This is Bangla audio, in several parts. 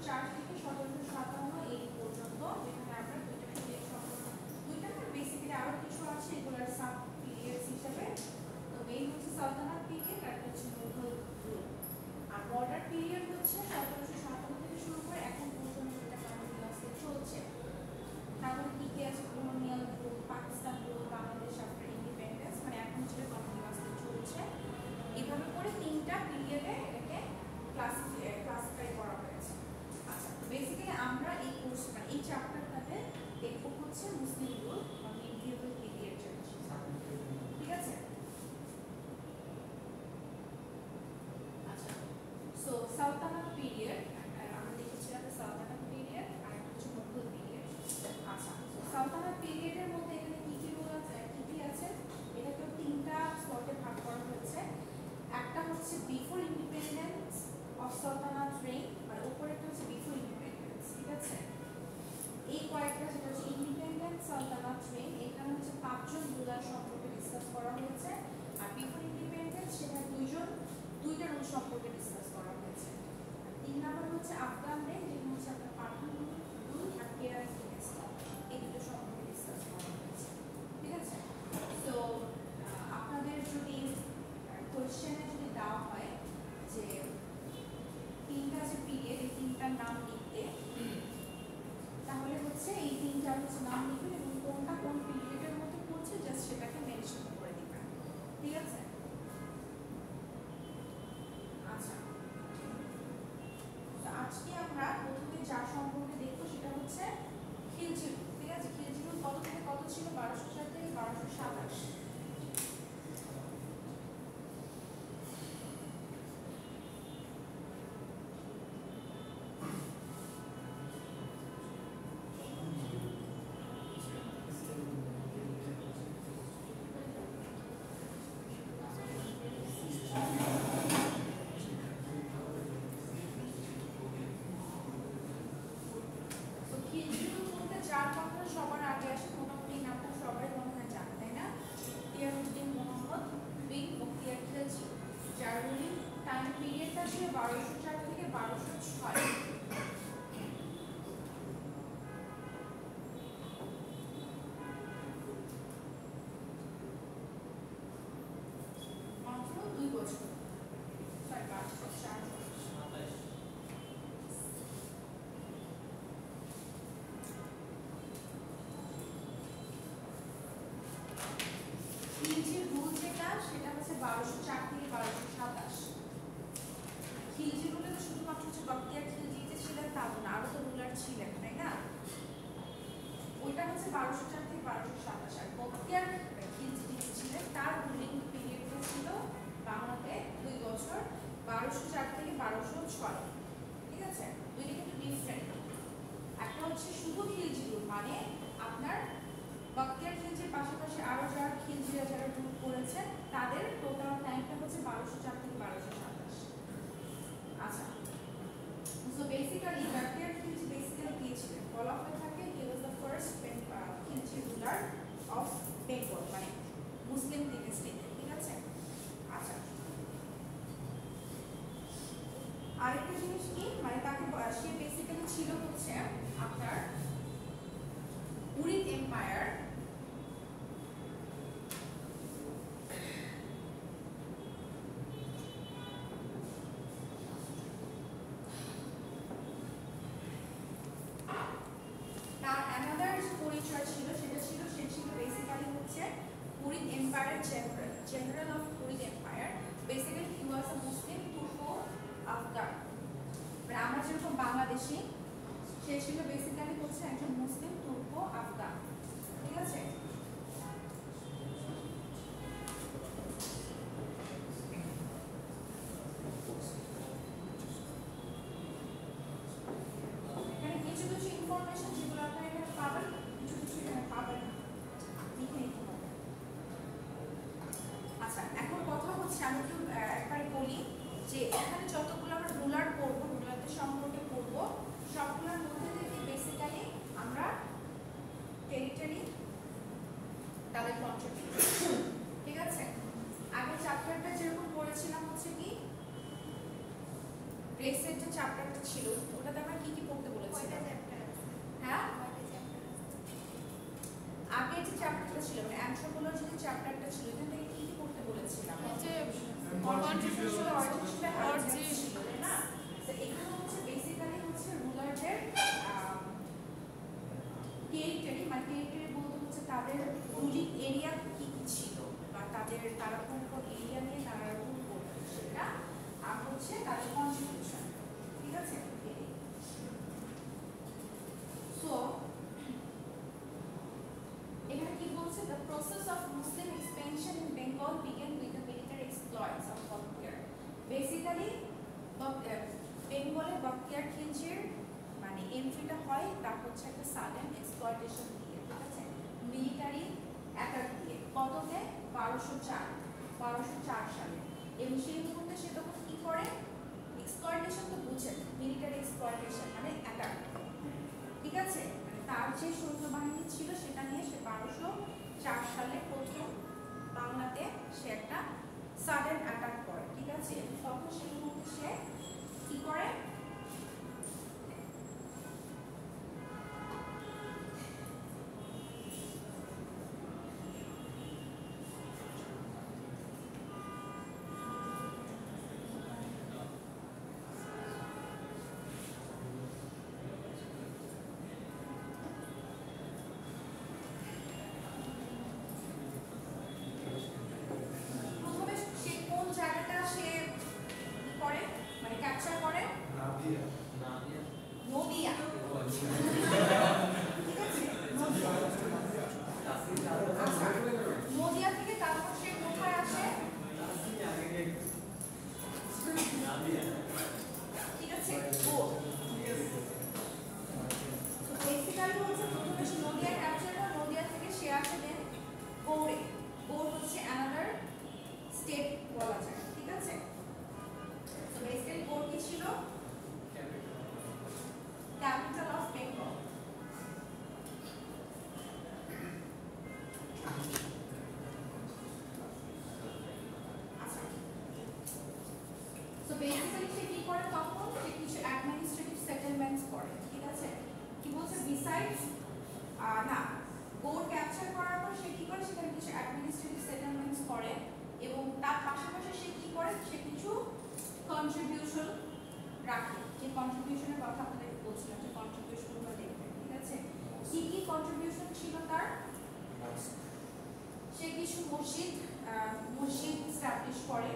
1504 থেকে 1757 এই পর্যন্ত, যেখানে আমরা দুইটা পিরিয়ড সম্পর্কে, দুইটা না বেসিক্যালি আরো কিছু আছে এগুলোর সাব পিরিয়ডস হিসেবে। তো মেইন হচ্ছে সালতানাত পিরিয়ড আর হচ্ছে মুঘল রুল। আর বর্ডার পিরিয়ড হচ্ছে 1757 থেকে শুরু করে এখন পর্যন্ত যেটা কন্টিনিউয়াসলি চলছে। তারপরে কি কি আছে, colonial rule, Pakistan rule, Bangladesh after independence, মানে এখন যেটা কন্টিনিউয়াসলি চলছে। এইভাবে করে তিনটা পিরিয়ডে এটাকে ক্লাসিফাই করা হয়েছে। আচ্ছা, বেসিক্যালি আমরা এই কোর্স মানে এই চ্যাপ্টারটাতে দেখব হচ্ছে মুসলিম রুল বা মিডিয়েভাল পিরিয়ড চলছে, ঠিক আছে? আচ্ছা, সো সালতানাত পিরিয়ড আমরা দেখেছিলাম সালতানাত পিরিয়ড আর হচ্ছে মুঘল পিরিয়ড। আচ্ছা, সালতানাত পিরিয়ডের মধ্যে এখানে কি কি রুল আছে, কি কি আছে, এটাকে তিনটা স্লটে ভাগ করা হয়েছে। একটা হচ্ছে বিফোর ইন্ডিপেন্ডেন্স অফ সালতানাত রেইন, আর উপরেরটা হচ্ছে বিফোর ইন্ডিপেন্ডেন্স, ঠিক আছে? এই কয়েকটা যেটা হচ্ছে ইন্ডিপেন্ডেন্ট সালতানাত রেইন, এখানে হচ্ছে 5 জন রুলার সম্পর্কে ডিসকাস করা হয়েছে। আর বিফোর ইন্ডিপেন্ডেন্স সেটা দুইটা রুল সম্পর্কে ডিসকাস করা হয়েছে। 3 নাম্বার হচ্ছে আফগান রেইন, যেটা হচ্ছে আপনার পাঠান রুল আর কেরাস ডিনাস্টি, এই দুটো সম্পর্কে ডিসকাস করা হয়েছে, ঠিক আছে? তো আপনাদের যদি কোশ্চেনে যদি দেওয়া হয় যে তিনটা যে পিরিয়ড, এই তিনটার নাম লিখতে, তাহলে হচ্ছে এই তিনটা হচ্ছে নাম লিখবেন এবং কোনটা কোন পিরিয়ডের মধ্যে পড়ছে জাস্ট সেটাকে মেনশন করে দিবেন, ঠিক আছে? আচ্ছা, তো আজকে আমরা প্রথমে যার সম্পর্কে দেখবো সেটা হচ্ছে খিলজি রুল, ঠিক আছে? খিলজি রুল কত থেকে কত ছিল? 1204 থেকে 1227। চার কথা সবার আগে আসে, মোটামুটি নামটা সবাই মনে হয় জানে, তাই না? ইখতিয়ারউদ্দিন মোহাম্মদ বিন বখতিয়ার খিলজি, যার রুলিং টাইম পিরিয়ডটা ছিল 1204 থেকে 1206। মাত্র 2 বছর, সরি 1204 খিলজির রুল যেটা সেটা হচ্ছে 1204 থেকে 1227। খিলজি রুলে তো শুধুমাত্র হচ্ছে বখতিয়ার খিলজি যে ছিলেন তা না, আরো তো রুলার ছিলেন, তাই না? ওইটা হচ্ছে 1204 থেকে 1227। আর বখতিয়ার খিলজি যিনি ছিলেন তার রুলিং পিরিয়ডটা ছিল বাংলাতে 2 বছর, 1204 থেকে 1206, ঠিক আছে? দুইটা কিন্তু ডিফারেন্ট। একটা হচ্ছে শুধু খিলজি রুল, মানে আপনার বখতিয়ার খিলজির পাশাপাশি আরো যারা খিলজিরা যারা রুল করেছেন তাদের টোটাল টাইমটা হচ্ছে 1204 থেকে 1227। আচ্ছা, so basically Bakhtiyar Khilji basically কি ছিলেন? বলা হয়ে থাকে he was the first Khilji ruler of Bengal, মানে মুসলিম ডিনাস্টিতে, ঠিক আছে? আচ্ছা, আরেকটা জিনিস কি, মানে তাকে সে বেসিক্যালি ছিল হচ্ছে আপনার উরিদ এম্পায়ার, তার অ্যানাদার যে পরিচয় ছিল সেটা ছিল সে ছিল বেসিক্যালি হচ্ছে উরিদ এম্পায়ারের general of Ghurid empire. Basically he was a Muslim Turko Afghan, মানে আমরা যেরকম বাংলাদেশি, সে ছিল বেসিক্যালি হচ্ছে একজন মুসলিম তুর্কো আফগান, ঠিক আছে? এখানে কিছু কিছু ইনফরমেশন যেগুলো আপনারা এখানে পাবেন, কিছু কিছু এখানে পাবেন না, লিখে নিতে হবে। আচ্ছা, এখন কথা হচ্ছে আমি একটু একবারে বলি যে এখানে যতগুলো আমরা রুলার পড়বো, রুলারদের সম্পর্কে পড়বো, সবগুলোর মধ্যে থেকে বেসিক্যালি আমরা টেরিটরি রেসের যে চ্যাপ্টারটা ছিল ওটাতে আমরা কি কি পড়তে বলেছিলাম? হ্যাঁ, আগে যে চ্যাপ্টারটা ছিল মানে অ্যানথ্রোপোলজি যে চ্যাপ্টারটা ছিল এখান থেকে কি কি পড়তে বলেছিলাম? যে কন্ট্রিবিউশন অর যে ছিল না, তো এখানে হচ্ছে বেসিক্যালি হচ্ছে রুলারদের টেরিটরি মানে টেরিটরি বলতে হচ্ছে তাদের রুলিং এরিয়া কি কি ছিল বা তারা কোন কোন এরিয়া নিয়ে তারা রুল করতো সেটা আর হচ্ছে তাদের কন্ট্রিবিউশন। ঠিক আছে, সো এখানে কি বলছে, the process of Muslim expansion in Bengal began with the military exploits of Bachtiar. Basically বেঙ্গলে বখতিয়ার খিলজির মানে এন্ট্রিটা হয় তা হচ্ছে একটা সাডেন এক্সপ্লয়টেশন দিয়ে, ঠিক আছে, মিলিটারি অ্যাটাক দিয়ে। কততে? 1204 সালে। এবং সেই মুহূর্তে সে তখন কি করে, এক্সপ্লয়টেশন তো বুঝেন, মিলিটারি এক্সপ্লয়টেশন মানে অ্যাটাক, ঠিক আছে, মানে তার যে সৈন্যবাহিনী ছিল সেটা নিয়ে সে 1204 সালে প্রথম বাংলাতে সে একটা সাডেন অ্যাটাক করে, ঠিক আছে। তখন সেই মুহূর্তে সে কি করে, ক্যাপচার করে নদিয়া, ঠিক আছে, নদিয়া থেকে তারপর সে কোথায় আসে, ঠিক আছে, বেসিক্যালি হচ্ছে প্রথমে সে নদিয়া ক্যাপচার করে, নদিয়া থেকে সে আসে দেন গৌড়ে। গৌড় হচ্ছে অ্যানাদার স্টেট বলা যায়, ঠিক আছে। বেসিক্যালি গৌড় কি ছিল, ক্যাপিটাল অফ বেঙ্গল। আচ্ছা, সো বেসিক্যালি সে কি করে, তখন সে কিছু অ্যাডমিনিস্ট্রেটিভ সেটেলমেন্টস করে, ঠিক আছে। কি বলছে, বিসাইডস না, গৌড় ক্যাপচার করার পর সে কি করে, সেখানে কিছু অ্যাডমিনিস্ট্রেটিভ সেটেলমেন্টস করে এবং তার পাশাপাশি সে কি করে, সে কিছু কন্ট্রিবিউশন রাখে। যে কন্ট্রিবিউশনের কথা আপনাদের বলছিলাম, যে কন্ট্রিবিউশনগুলো দেখবেন, ঠিক আছে। কি কি কন্ট্রিবিউশন ছিল তার, সে কিছু মসজিদ এস্টাবলিশ করে,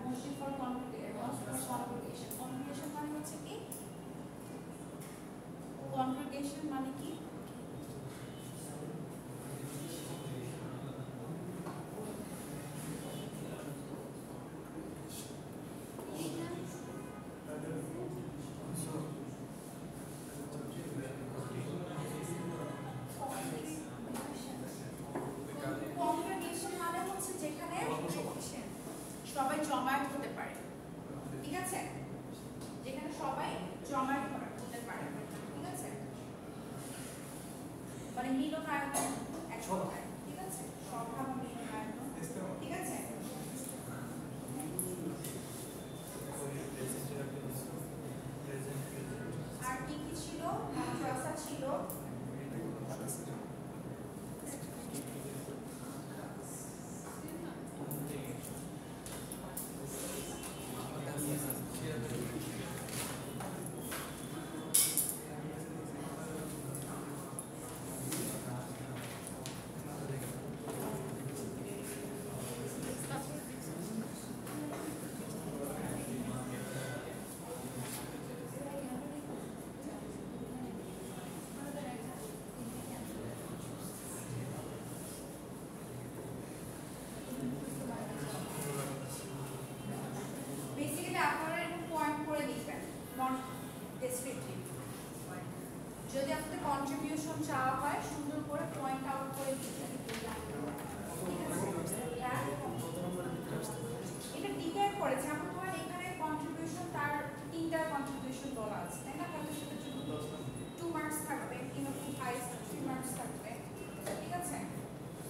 মসজিদ ফর কংগ্রেগেশন। কংগ্রেগেশন মানে হচ্ছে কি, কংগ্রেগেশন মানে কি, সবাই জমায়েত হতে পারে, ঠিক আছে, যেখানে সবাই জমায়েত হতে পারে, ঠিক আছে, মানে মিলনায়তন এক কথায়, ঠিক আছে, সভা বা মিলনায়তন, ঠিক আছে। আর কি কি ছিল, মাদ্রাসা ছিল, যদি আপনাদের কন্ট্রিবিউশন চাওয়া হয় সুন্দর করে পয়েন্ট আউট করে দিবেন, এটা ডিপেন্ড করে, যেমন ধরেন এখানে কন্ট্রিবিউশন তার 3টা কন্ট্রিবিউশন বলা আছে, তাই না, তাহলে সেটার জন্য 2 মার্কস থাকবে কিংবা 2 হাইস 3 মার্কস থাকবে, ঠিক আছে।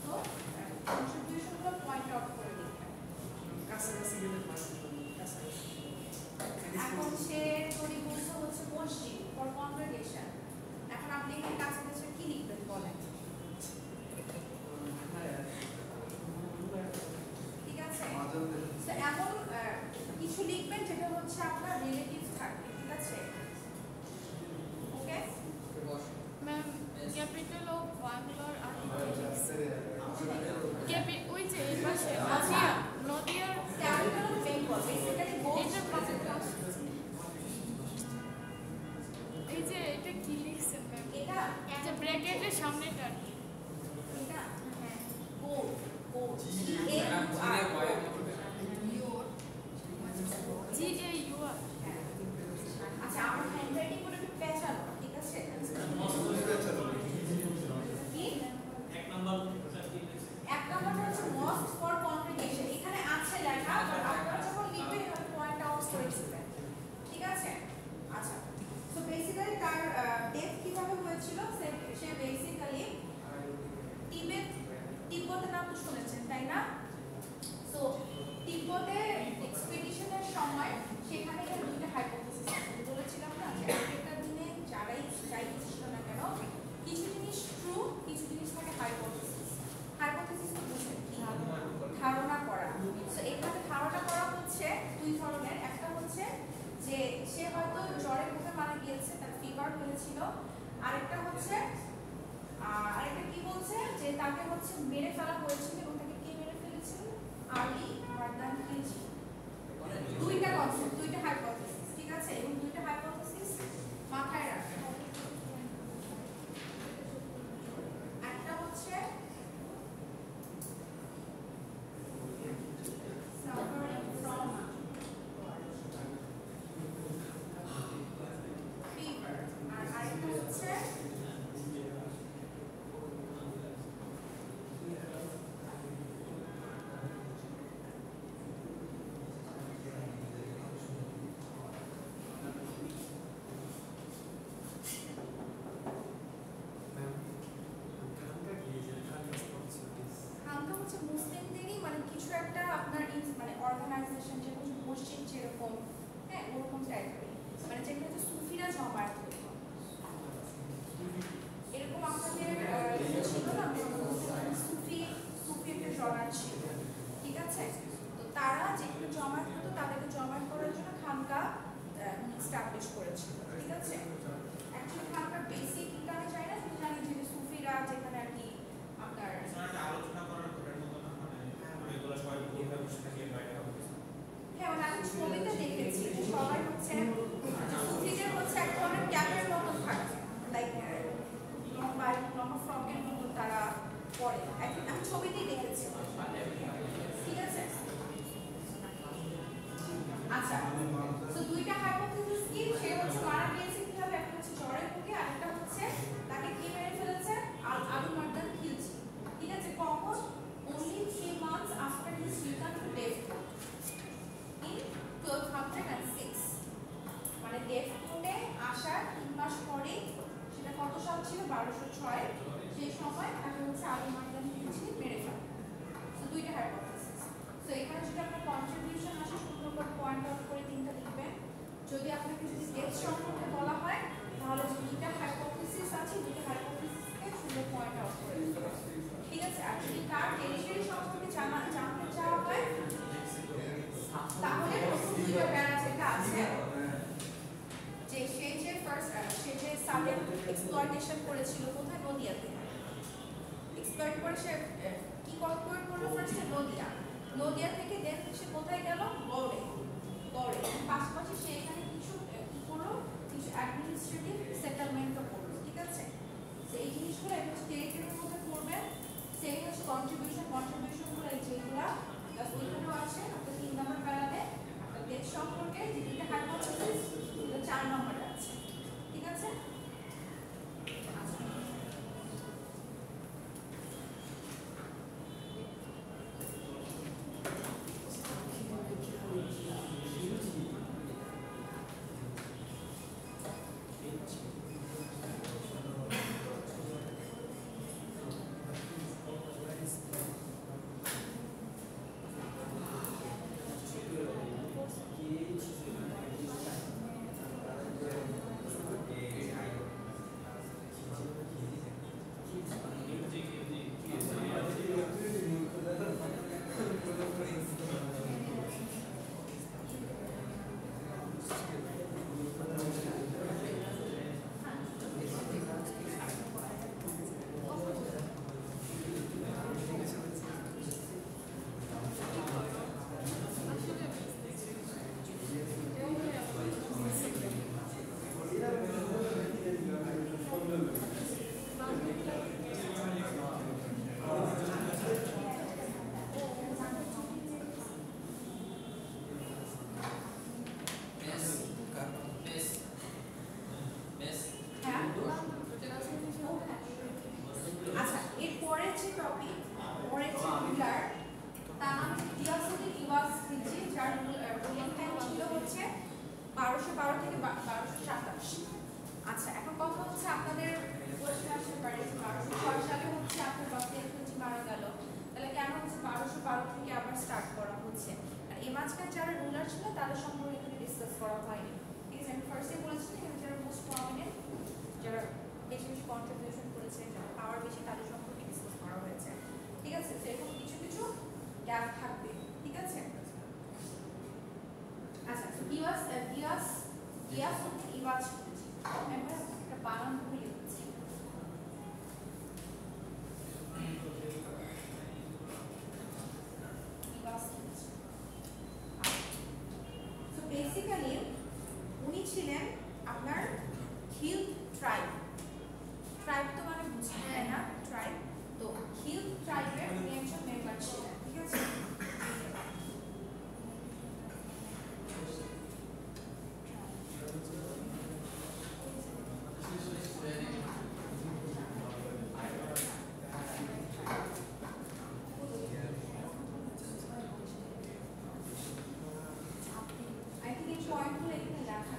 তো কন্ট্রিবিউশনগুলো পয়েন্ট আউট করে দিবেন। এখন সে সামথিংয়ের কাছাকাছি কি লিখবেন বলেন? ঠিক আছে, তো এমন কিছু লিখবেন যেটা হচ্ছে আপনার রিলেটিভ থাকবে। ঠিক আছে, ওকে ম্যাম ক্যাপিটাল অফ বাংলার ওই যে এই পাশে নদিয়ার ক্যাপিটাল অফ বেঙ্গল বেসিক্যালি এই যে এটা কি লিখছেন ম্যাম? এটা যে ব্র্যাকেটের সামনেটা এটা হ্যাঁ কোড কোড GAUR। আচ্ছা, আমার হ্যান্ডরাইটিং করে একটু পেঁচানো। ঠিক আছে, কি এক নম্বরটা হচ্ছে মস্ট ফর কংগ্রিগেশন। এখানে আছে লেখা, বাট আপনারা যখন লিখবেন এখানে পয়েন্ট আউট করেছিলেন। ঠিক আছে, আচ্ছা, তো বেসিক্যালি তার ডেথ কিভাবে হয়েছিল? সে বেসিক্যালি তিব্বতের নাম তো শুনেছেন তাই না? সো তিব্বতে এক্সপেডিশনের সময় সেখানে দুইটা হাইপোথিসিস আছে। বলেছিলাম না যে আগেকার দিনে যাই ছিল না কেন, কিছু জিনিস ট্রু, কিছু জিনিস থাকে হাইপোথিসিস। হাইপোথিসিস তো বুঝেন কি? ধারণা করা। সো এখানে ধারণা করা হচ্ছে দুই ধরনের। একটা হচ্ছে যে সে হয়তো জ্বরে ভুগে মারা গিয়েছে, তার ফিভার হয়েছিল। আরেকটা হচ্ছে আরেকটা কি বলছে যে তাকে হচ্ছে মেরে ফেলা হয়েছিল, এবং তাকে কে মেরে ফেলেছিল? আর্লি মার্দান কিলজি। দুইটা কনসেপ্ট, দুইটা হাইপোথিসিস। ঠিক আছে, এবং দুইটা হাইপোথিসিস মাথায় রাখবেন। একটা হচ্ছে suffering from fever, আর আরেকটা হচ্ছে মুসলিমদেরই মানে কিছু একটা আপনার মানে অর্গানাইজেশন, যেমন মসজিদ যেরকম, হ্যাঁ ওরকম টাইপের, মানে যেগুলো হচ্ছে সুফিরা জমায়েত হতো এরকম। আপনাদের ছিল না সুফি একটা জমায়েত ছিল। ঠিক আছে, তো তারা যেগুলো জমায়েত হতো তাদেরকে জমায়েত করার জন্য খানকা এস্টাবলিশ করেছিল। ঠিক আছে, অ্যাকচুয়ালি খানকার বেসিক আমি চাই না, শুধু জানি যে সুফিরা যেখানে আর কি আপনার আলোচনা করার হ্যাঁ, মানে আমি ছবিতে দেখেছি যে সবাই হচ্ছে সুফিদের হচ্ছে এক ধরনের ক্যাপের মতো থাকে, লাইক লম্বা ফ্রকের মতো তারা পরে। আমি ছবিতেই দেখেছি। ঠিক আছে, আচ্ছা, তো দুইটা হাইপোথিসিস কি? সে হচ্ছে মারা গিয়েছে কিভাবে? একটা হচ্ছে জ্বরে ভুগে, আরেকটা হচ্ছে তাকে কে মেরে ফেলেছে? আবু মার্দান খিলজি। ঠিক আছে, কখন? only 3 months after his return to Devcote in 1206, মানে ডেভকোটে আসার 3 মাস পরে, সেটা কত সাল ছিল? 1206। সেই সময় তাকে হচ্ছে আবু মার্দান খিলজি মেরে ফেলে। তো দুইটা হাইপোথিসিস। তো এখানে যদি আপনার কন্ট্রিবিউশন আসে, সুন্দর করে পয়েন্ট আউট করে তিনটা লিখবেন। যদি আপনাকে যদি ডেথ সম্পর্কে বলা হয়, তাহলে দুইটা হাইপোথিসিস আছে, দুইটা হাইপোথিসিসকে সুন্দর পয়েন্ট আউট করে দিবেন। ঠিক আছে, আর যদি তার টেরিটরি সম্পর্কে জানতে চাওয়া হয়, তাহলে প্রথম দুইটা প্যারা যেটা আছে, যে সে যে সাবেক এক্সপ্লয়টেশন করেছিল কোথায়? নদিয়াতে। এক্সপ্লয়েট করে সে কি করলো? ফার্স্টে নদিয়া থেকে দেন সে কোথায় গেল? গড়ে। পাশাপাশি সে এখানে কিছু কি করলো? কিছু অ্যাডমিনিস্ট্রেটিভ সেটেলমেন্টও করলো। ঠিক আছে, তো এই জিনিসগুলো এটা হচ্ছে টেরিটরির মধ্যে করবেন। সেই হচ্ছে কন্ট্রিবিউশনগুলো এই যেগুলো প্লাস ওইখানেও আছে আপনার 3 নম্বর প্যারাতে। আপনার ডেথ সম্পর্কে যে দুইটা হাইপোথিসিস, এটা 4 নম্বরে আছে। ঠিক আছে, 1212 থেকে 1227। আচ্ছা, এখন কথা হচ্ছে আপনাদের কোশ্চেন আসতে পারে 1206 সালে হচ্ছে আপনার বাপ্তিয়ার খলজি মারা গেল, তাহলে কেন হচ্ছে 1212 থেকে আবার স্টার্ট করা হচ্ছে? আর এই মাঝখানে যারা রুলার ছিল তাদের সম্পর্কে এখানে ডিসকাস করা হয়নি। ঠিক আছে, আমি ফার্স্টে বলেছিলাম এখানে যারা মোস্ট প্রমিনেন্ট, যারা বেশি বেশি কন্ট্রিবিউশন করেছে, যারা পাওয়ার বেশি, তাদের সম্পর্কে ডিসকাস করা হয়েছে। ঠিক আছে, সেরকম কিছু কিছু গ্যাপ থাকবে। ঠিক আছে, আচ্ছা, তো ইওয়াজ আমরা একটা বানান ভুলে গেছি। তো বেসিক্যালি উনি ছিলেন আপনার খিল ট্রাইব। ট্রাইব তো মানে বুঝি, তাই না? ট্রাইব, তো খিল ট্রাইবের উনি একজন মেম্বার ছিলেন। ঠিক আছে, আই থিঙ্ক এই পয়েন্টগুলো এখানে লেখা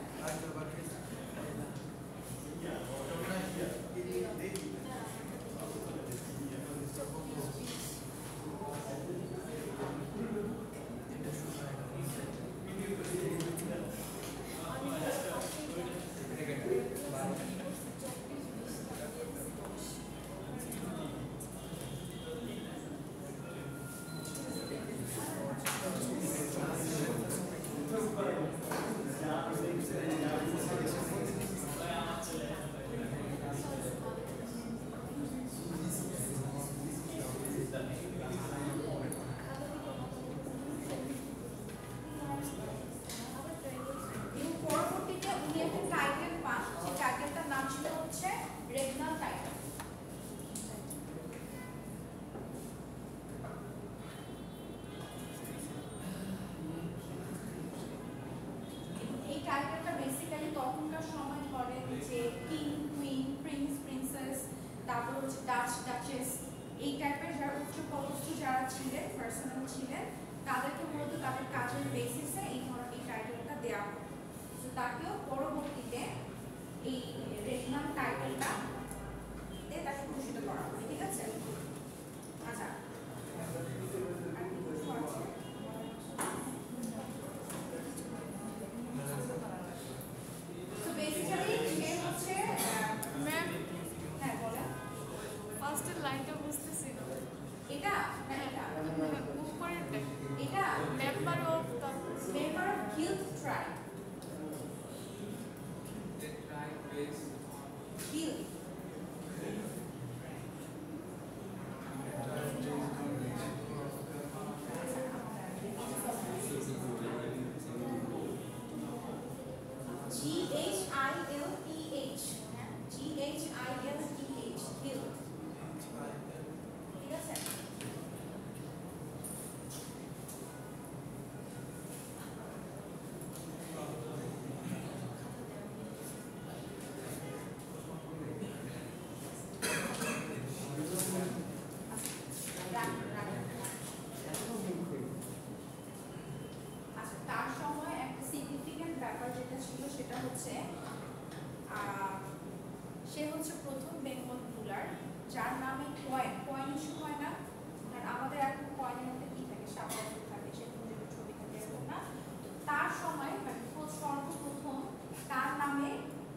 ডাচ ডাচেস এই টাইপের যারা উচ্চপদস্থ যারা ছিলেন, পার্সোনাল ছিলেন, তাদেরকে মূলত তাদের কাজের বেসিসে এই ধরনের এই টাইটেলটা দেওয়া হয়। তো তাকেও পরবর্তীতে এই রেগনাল টাইটেলটা দিয়ে তাকে ভূষিত করা হয়। ঠিক আছে, আচ্ছা, তো বেসিক্যালি সে হচ্ছে ম্যাম, হ্যাঁ বলেন। ফার্স্টের লাইনটা বুঝতেছি না। এটা না এটা উপরেরটা এটা member of the member of guild tribe. The tribe based Guild. G-H-I-L-T-H. G-H-I-L-T-H. Guild. ঠিক আছে? আচ্ছা, তার সময় একটা সিগনিফিক্যান্ট ব্যাপার যেটা ছিল সেটা হচ্ছে সে হচ্ছে প্রথম বেঙ্গল রুলার যার নামে কয়েন ইস্যু হয় না। আর আমাদের এখন কয়েনের মধ্যে কি থাকে, সাপোর্ট থাকে, সেরকম যে ছবি থাকে, এরকম না। তার সময় মানে সর্বপ্রথম তার নামে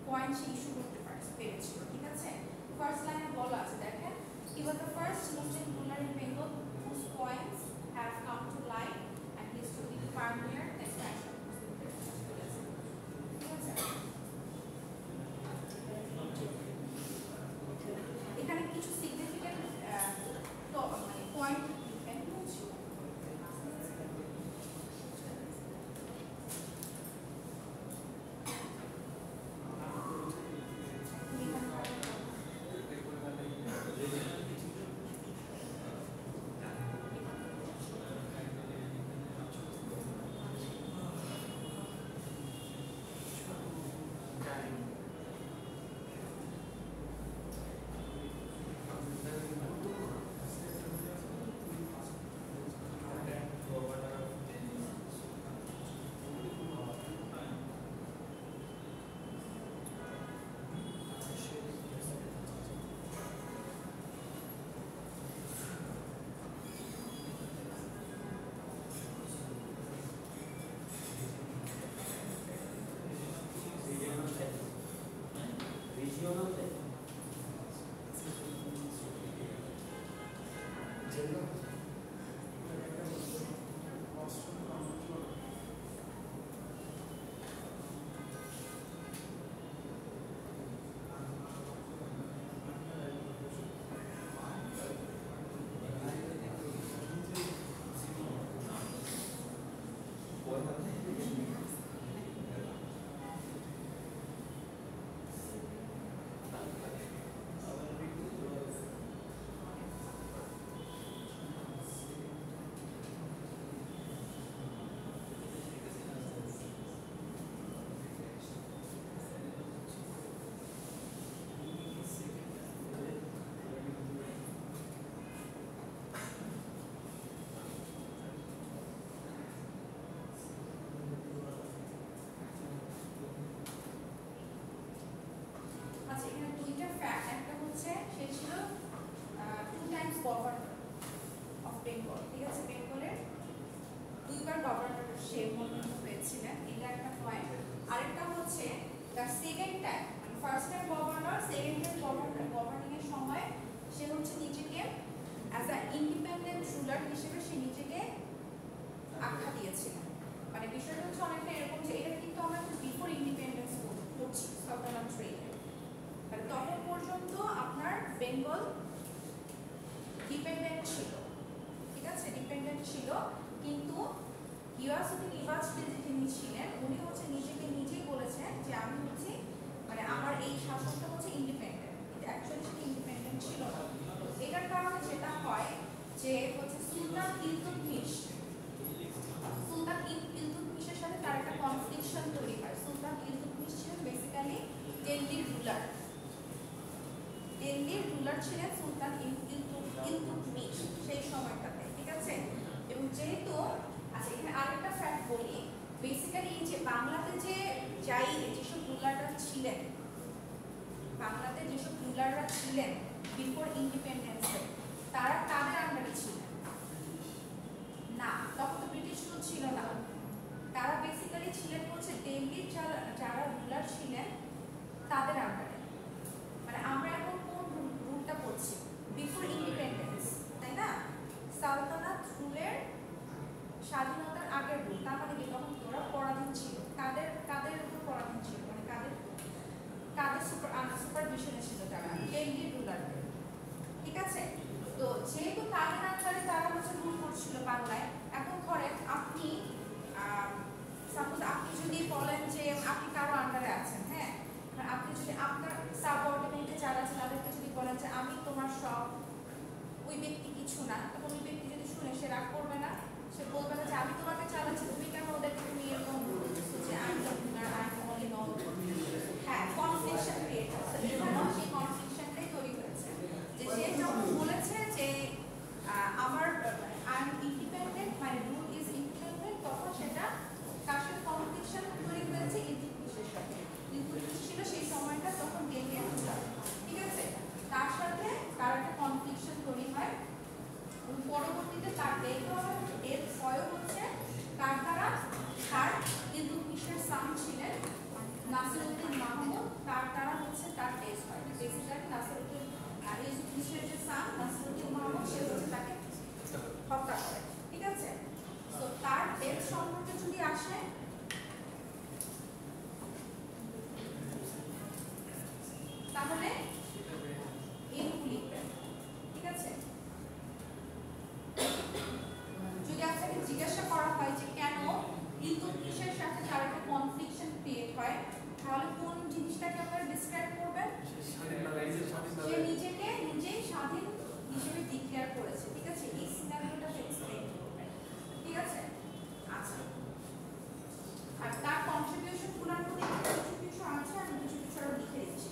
কয়েন সে ইস্যু করতে পেরেছিল। ঠিক আছে, ফার্স্ট লাইনে বলা আছে, দেখেন, he was the first Muslim ruler in Bengal whose coins have come to light and he is to be pioneer the expansion of Muslim religion. ঠিক আছে, এখানে কিছু সিগনিফিক্যান্ট মানে পয়েন্ট ডিপেন্ড করছে। আচ্ছা, এখানে দুইটা ফ্যাক্ট, একটা হচ্ছে সে ছিল 2 টাইমস গভর্নর অফ বেঙ্গল, ঠিক আছে, বেঙ্গলের 2বার গভর্নর সে মনোনীত হয়েছিলেন, এটা একটা পয়েন্ট। আরেকটা হচ্ছে দ্য সেকেন্ড টাইম, মানে first time governor, second time governing এর সময় সে হচ্ছে নিজেকে অ্যাজ আ ইন্ডিপেন্ডেন্ট রুলার হিসেবে সে নিজেকে আখ্যা দিয়েছিলেন। মানে বিষয়টা হচ্ছে অনেকটা এরকম যে এটা কিন্তু আমরা বিফোর ইন্ডিপেন্ডেন্স করছি সাউদার্ন ট্রেডে, মানে তখন পর্যন্ত আপনার বেঙ্গল ডিপেন্ডেন্ট ছিল, ঠিক আছে, ডিপেন্ডেন্ট ছিল, কিন্তু গিয়াসউদ্দিন ইবাজপি যিনি ছিলেন উনি হচ্ছে নিজেকে নিজেই বলেছেন যে আমি হচ্ছে মানে আমার এই শাসনটা হচ্ছে ইন্ডিপেন্ডেন্ট, কিন্তু অ্যাকচুয়ালি সেটা ইন্ডিপেন্ডেন্ট ছিল না। এটার কারণে যেটা হয় যে হচ্ছে সুলতান ইলতুৎমিশের সাথে তার একটা কনফ্লিকশন তৈরি হয়। সুলতান ইলতুৎমিশ ছিলেন বেসিক্যালি দিল্লির রুলার, ছিলেন সুলতান ইলতুৎমিশ সেই সময়টাতে, ঠিক আছে। এবং যেহেতু আচ্ছা এখানে আরেকটা ফ্যাক্ট বলি, বেসিক্যালি এই যে বাংলাতে যেসব রুলাররা ছিলেন, বাংলাতে যেসব রুলাররা ছিলেন বিফোর ইন্ডিপেন্ডেন্সে, তারা কাদের আন্ডারে ছিলেন? না, তখন তো ব্রিটিশ রুল ছিল না, তারা বেসিক্যালি ছিলেন হচ্ছে দিল্লির যারা রুলার ছিলেন তাদের আন্ডারে। মানে আমরা এখন কোন রুলটা করছি? বিফোর ইন্ডিপেন্ডেন্স, তাই না? সালতানাত রুলের স্বাধীনতার আগের রুল, তার মানে কি তখন ওরা পরাধীন ছিল, কাদের উপর পরাধীন ছিল, মানে কাদের সুপারভিশনে ছিল তারা? দিল্লির রুলারদের, ঠিক আছে। তো যেহেতু তাদের আন্ডারে তারা হচ্ছে রুল করছিল বাংলায়, এখন ধরেন আপনি সাপোজ আপনি যদি বলেন যে আপনি কারো আন্ডারে আছেন, হ্যাঁ, আপনি যদি আপনার সাবঅর্ডিনেটে যারা আছে তাদেরকে যদি বলেন যে আমি তোমার সব, ওই ব্যক্তি কিছু না, তখন ওই ব্যক্তি যদি শুনে সে রাগ করবে না? সে বলবে না যে আমি তোমাকে চালাচ্ছি, তুমি কেন ওদেরকে তুমি এরকম বলতেছো যে আমি অনলি নন। হ্যাঁ, কনফ্লিকশন ক্রিয়েট হচ্ছে, এখানেও সেই কনফ্লিকশনটাই তৈরি হয়েছে যে সে যখন বলেছে যে আমার I am independent, my rule is independent, তখন সেটা তার সাথে কনফ্লিকশন তৈরি হয়েছে ইলতুৎমিশের সাথে। ইলতুৎমিশ ছিল সেই সময়টা তখন দিল্লির রুলার, ঠিক আছে, তার সাথে তার একটা কনফ্লিকশন তৈরি হয়। পরবর্তীতে তার ডেথ হয় হচ্ছে তার দ্বারা, তার ইলতুৎমিশের সান ছিলেন নাসিরউদ্দিন মাহমুদ, তার দ্বারা হচ্ছে তার ডেথ হয়। বেসিক্যালি নাসিরউদ্দিন ইলতুৎমিশের যে সান নাসিরউদ্দিন মাহমুদ সে হচ্ছে তাকে হত্যা করে, ঠিক আছে। তো তার ডেথ সম্পর্কে যদি আসে, তাহলে এইটুকু লিখবেন, ঠিক আছে। যদি আপনাকে জিজ্ঞাসা করা হয় যে কেন ইলতুৎমিশের সাথে তার একটা কনফ্লিকশন ক্রিয়েট হয়, তাহলে কোন জিনিসটাকে আপনারা ডিসক্রাইব করবেন? সে নিজেকে নিজেই স্বাধীন হিসেবে ডিক্লেয়ার করেছে, ঠিক আছে, এই সিনারিওটাকে এক্সপ্লেইন করবেন, ঠিক আছে। আচ্ছা, আর তার কন্ট্রিবিউশন গুলোর মধ্যে কিছু কিছু আছে, আমি কিছু কিছু আরো লিখে দিচ্ছি।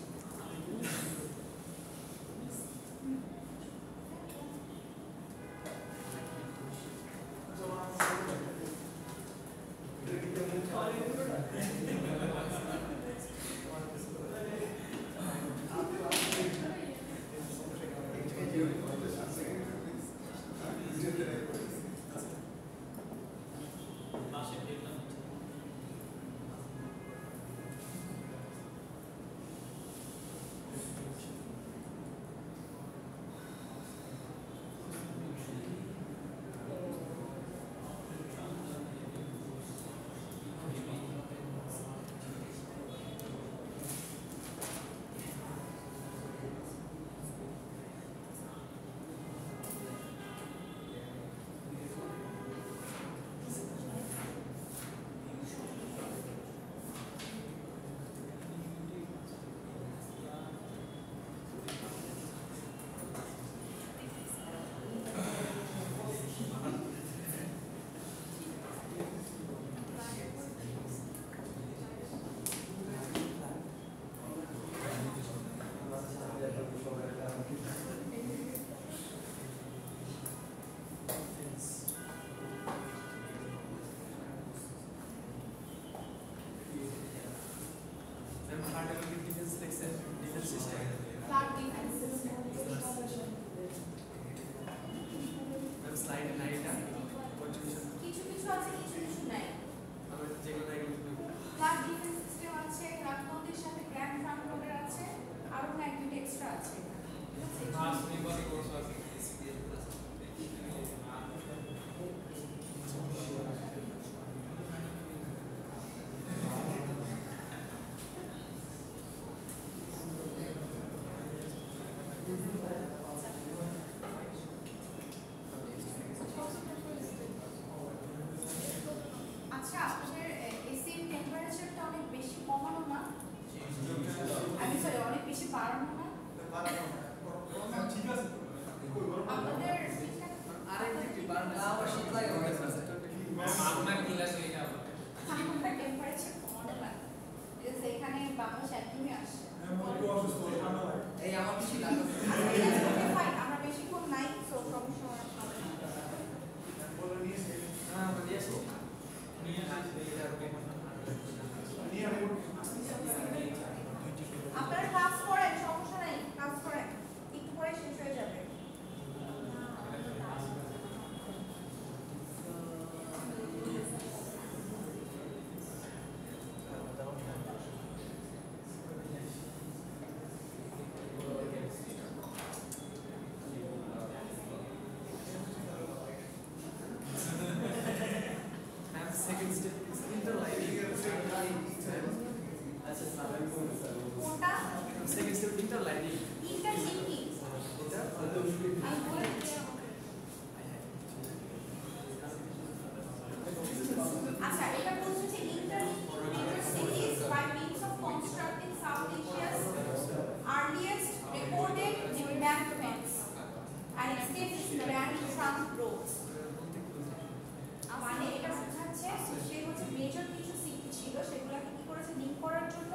Then third level defense system. Flag defence system. Then slide and idea. Contribution. কিছু কিছু আছে, কিছু কিছু নাই। আমরা যেগুলো নাই ফ্ল্যাগ ডিফেন্স সিস্টেম আছে, রাজনৈতিক সাথে গ্র্যান্ড ট্রাঙ্ক রোডের আছে, আরো না একটা এক্সট্রা আছে। মাস নিবাসী কোর্স আছে। আচ্ছা, আপনাদের এসির টেম্পারেচারটা অনেক বেশি কমানো না? আমি সরি, অনেক বেশি বাড়ানো না? ঠিক আছে আপনাদের আরেকটি বারণ আবার শীত লাগে আপনার ক্লাস হয়ে যাবে। আপনার টেম্পারেচার কমানো না? বিকজ এখানে বাতাস একদমই আসছে। এই আমার কিছু লাগে ফাইন, আমরা বেশিক্ষণ নাই, সো সমস্যা হবে না। হ্যাঁ মানে এসো নিয়ে আসবে এটা আপনারা ক্লাস করেন, সমস্যা নাই, ক্লাস করেন, একটু পরে শেষ হয়ে যাবে। second step is interlining. That's a silent কোনটা? second step interlining. ইন্টারলিঙ্কিং। আমি বলে দিচ্ছি। আচ্ছা, এটা বলছে যে interlinked cities by means of constructing South Asia's earliest recorded embankments and extends Grand Trunk roads. মানে এটা বোঝাচ্ছে সে হচ্ছে মেজর কিছু সিটি ছিল, সেগুলোকে কি করেছে লিংক করার জন্য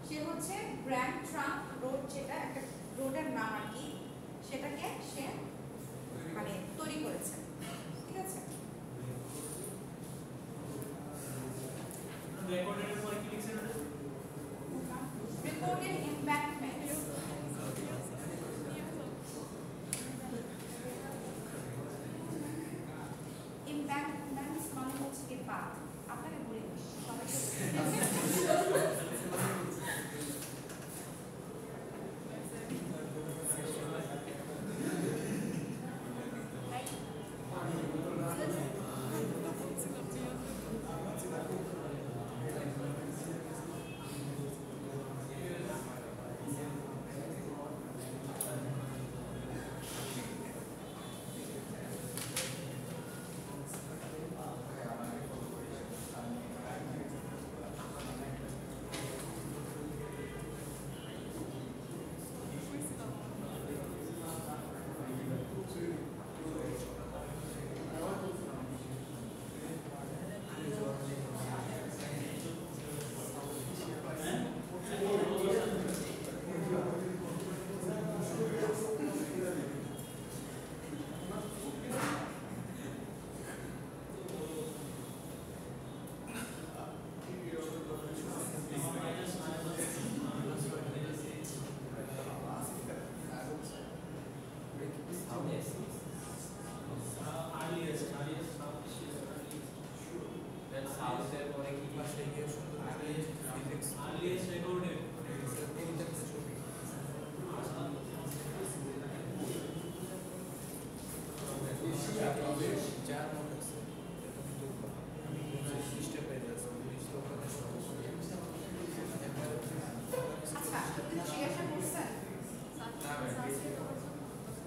সে হচ্ছে গ্র্যান্ড ট্রাঙ্ক রোড, যেটা একটা রোডের নাম আর কি, সেটাকে সে মানে তৈরি করেছে। ঠিক আছে, রেকর্ডের পরে কি লিখছেন? রেকর্ডেড এমব্যাঙ্কমেন্টস। এমব্যাঙ্কমেন্টস মানে হচ্ছে কি পাথ। আপনাকে বলি সবাইকে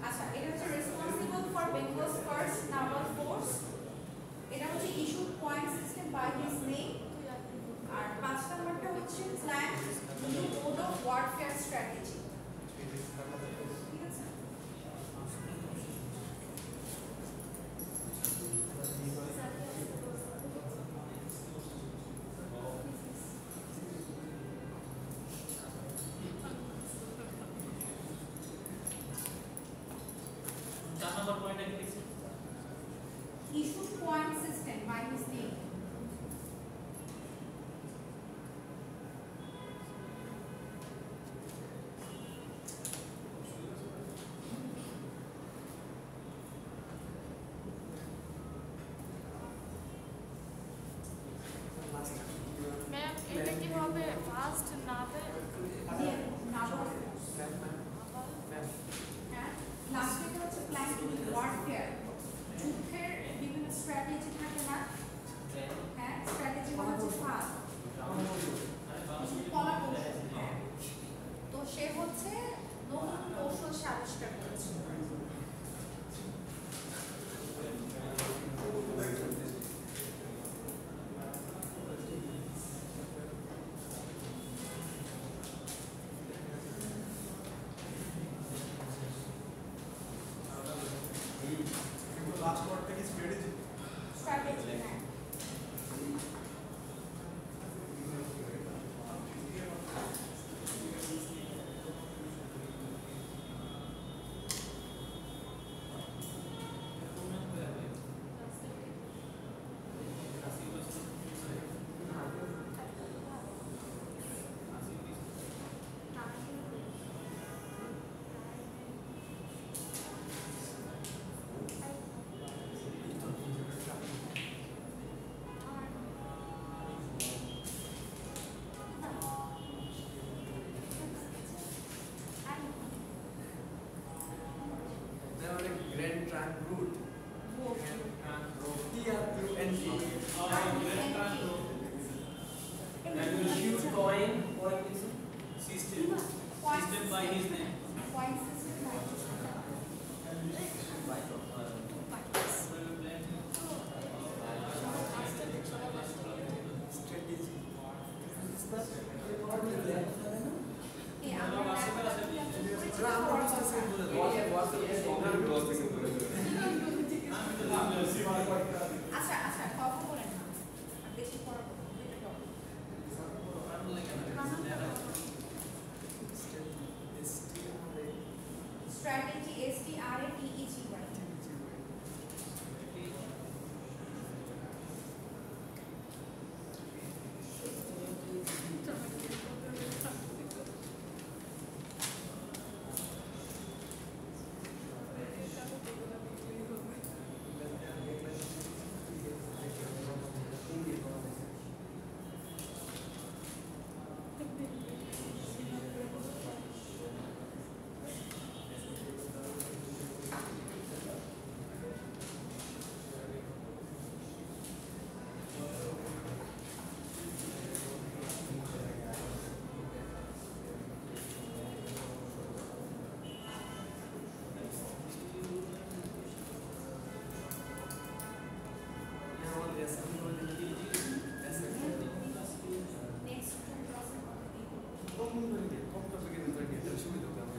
আচ্ছা, এটা হচ্ছে responsible for Bengal's first naval force. এটা হচ্ছে issued point system by his name. আর 5 নাম্বারটা হচ্ছে plan new mode of warfare strategy. ঠিক আছে, issued point system by his name. কি হবে ফার্স্ট না দেয় দিয়ে না বলে হ্যাঁ লাস্টে হচ্ছে প্ল্যান টু ওয়ারফেয়ার যুদ্ধের বিভিন্ন স্ট্র্যাটেজি থাকে না হ্যাঁ স্ট্র্যাটেজি মানে হচ্ছে ফার্স্ট কলা কৌশল হ্যাঁ তো সে হচ্ছে নতুন কৌশল সে আবিষ্কার করেছে লাস্ট ওয়ার্ডটা কি স্ট্র্যাটেজি স্ট্র্যাটেজি হ্যাঁ Grand Trunk Route. And we shoot coin system by his name. Point system আচ্ছা আচ্ছা কথা বলেন না বেশি পড়া স্ট্র্যাটেজি STRATEGY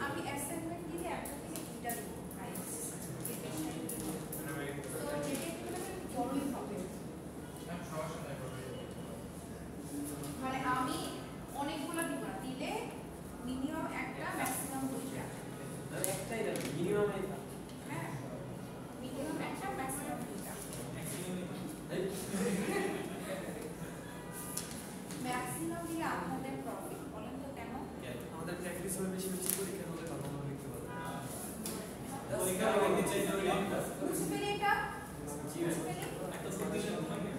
আমি অ্যাসাইনমেন্ট দিলে একটা থেকে দুইটা দেব তো যেটা বড়ই হবে মানে আমি অনেকগুলো দিব না দিলে মিনিমাম একটা ম্যাক্সিমাম দুইটা একটাই না মিনিমাম হ্যাঁ মিনিমাম একটা ম্যাক্সিমাম দুইটা ম্যাক্সিমাম দিলে আপনাদের প্রফিট বলেন তো কেন আমাদের প্র্যাকটিস হবে বেশি বেশি পরীক্ষা হলে ভালো ভালো লিখতে পারবো পরীক্ষা হবে নিচে জড়িয়ে বুঝতে পেরে এটা বুঝতে পেরে একটা প্রতিশোধ থাকে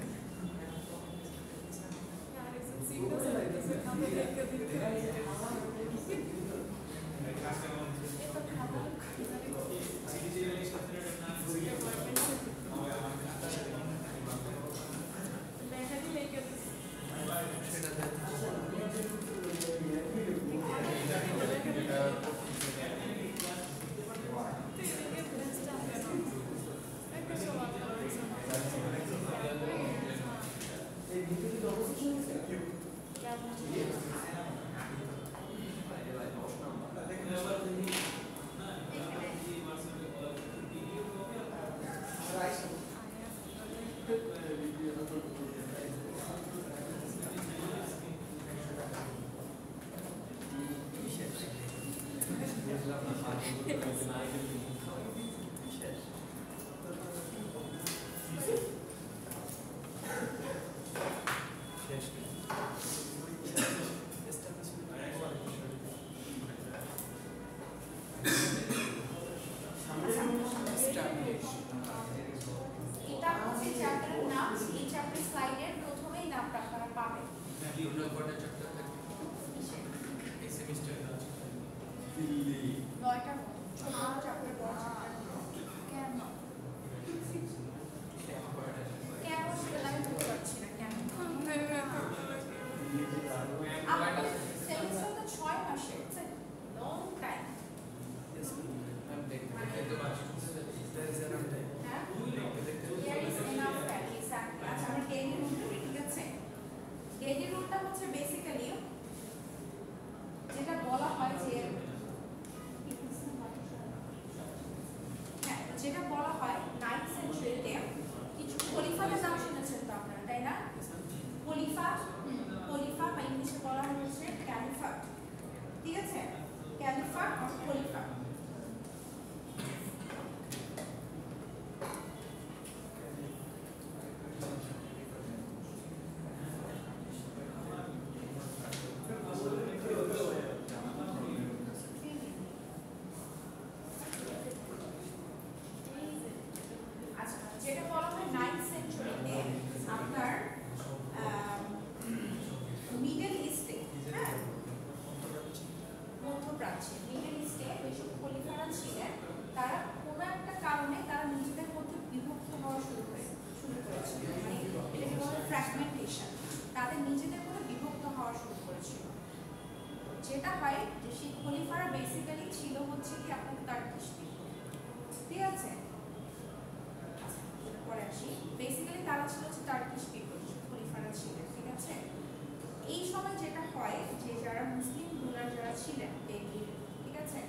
এটা হচ্ছে চ্যাপ্টারের নাম এই চ্যাপ্টার স্লাইডের প্রথমেই নামটা আপনারা পাবেন বিপ্লব ভট্টাচার্য ছয়টার মতো, ছোট চ্যাপ্টার বড় চ্যাপ্টার কেন কেন সেটা আমি বলতে পারছি না কেন আমাদের সেমিস্টার তো 6 মাসের, it's a long time. There is enough time. হ্যাঁ there is enough time, exactly. আচ্ছা আমরা ডেইলি রুলটা ঠিক আছে, ডেইলি রুলটা হচ্ছে বেসিক্যালি যেটা বলা হয় যে হ্যাঁ যেটা বলা হয় 9th সেঞ্চুরিতে কিছু খলিফাদের নাম শুনেছেন তো আপনারা, তাই না? খলিফা খলিফা বা ইংলিশে বলা হচ্ছে ক্যালিফা, ঠিক আছে? ক্যালিফা আর খলিফা। আচ্ছা যেটা বলা হয় 9th সেঞ্চুরিতে আপনার মিডল ইস্টে, হ্যাঁ মধ্যপ্রাচ্যে মিডল ইস্টে যেসব খলিফারা ছিলেন তারা কোনো একটা কারণে তারা নিজেদের মধ্যে বিভক্ত হওয়া শুরু করেছিল, মানে এটাকে বলা হয় ফ্র্যাগমেন্টেশন, তাদের নিজেদের মধ্যে বিভক্ত হওয়া শুরু করেছিল। যেটা হয় যে সেই খলিফারা বেসিক্যালি ছিল হচ্ছে কি আপনার টার্কিশ পিপল, ঠিক আছে? পরে আসি, বেসিক্যালি তারা ছিল হচ্ছে টার্কিশ পিপল, খলিফারা ছিলেন, ঠিক আছে? এই সময় যেটা হয় যে যারা মুসলিম রুলার যারা ছিলেন দিল্লির, ঠিক আছে,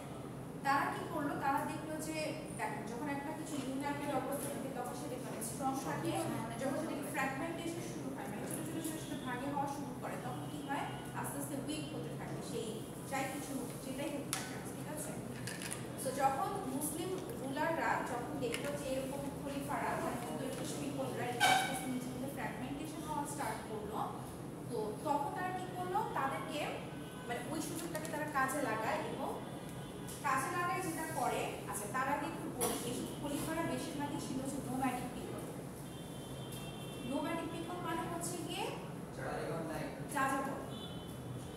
তারা কি করলো, তারা দেখলো যে দেখেন যখন একটা কিছু ইউনাইটেড অবস্থা থাকে তখন সেটা মানে স্ট্রং থাকে, যখন সেটাকে ফ্র্যাগমেন্টেশন শুরু হয় মানে ছোটো ছোটো ছোটো ছোটো ভাগে হওয়া শুরু করে তখন কি হয় আস্তে আস্তে উইক হতে থাকে সেই যাই কিছু যেটাই হতে থাকে, ঠিক আছে? তো যখন মুসলিম রুলাররা যখন দেখলো যে এরকম খলিফারা মানে তুর্কিশ পিপলরা নিজেদের ফ্র্যাগমেন্টেশন হওয়া স্টার্ট করলো, তো তখন তারা কি করলো, তাদেরকে মানে ওই সুযোগটাকে তারা কাজে লাগায় এবং কাজে লাগায় যেটা করে, আচ্ছা তারা কিন্তু বলি এইসব খলিফারা বেশিরভাগই ছিল হচ্ছে নোম্যাডিক পিপল। নোম্যাডিক পিপল মানে হচ্ছে গিয়ে যাযাবর।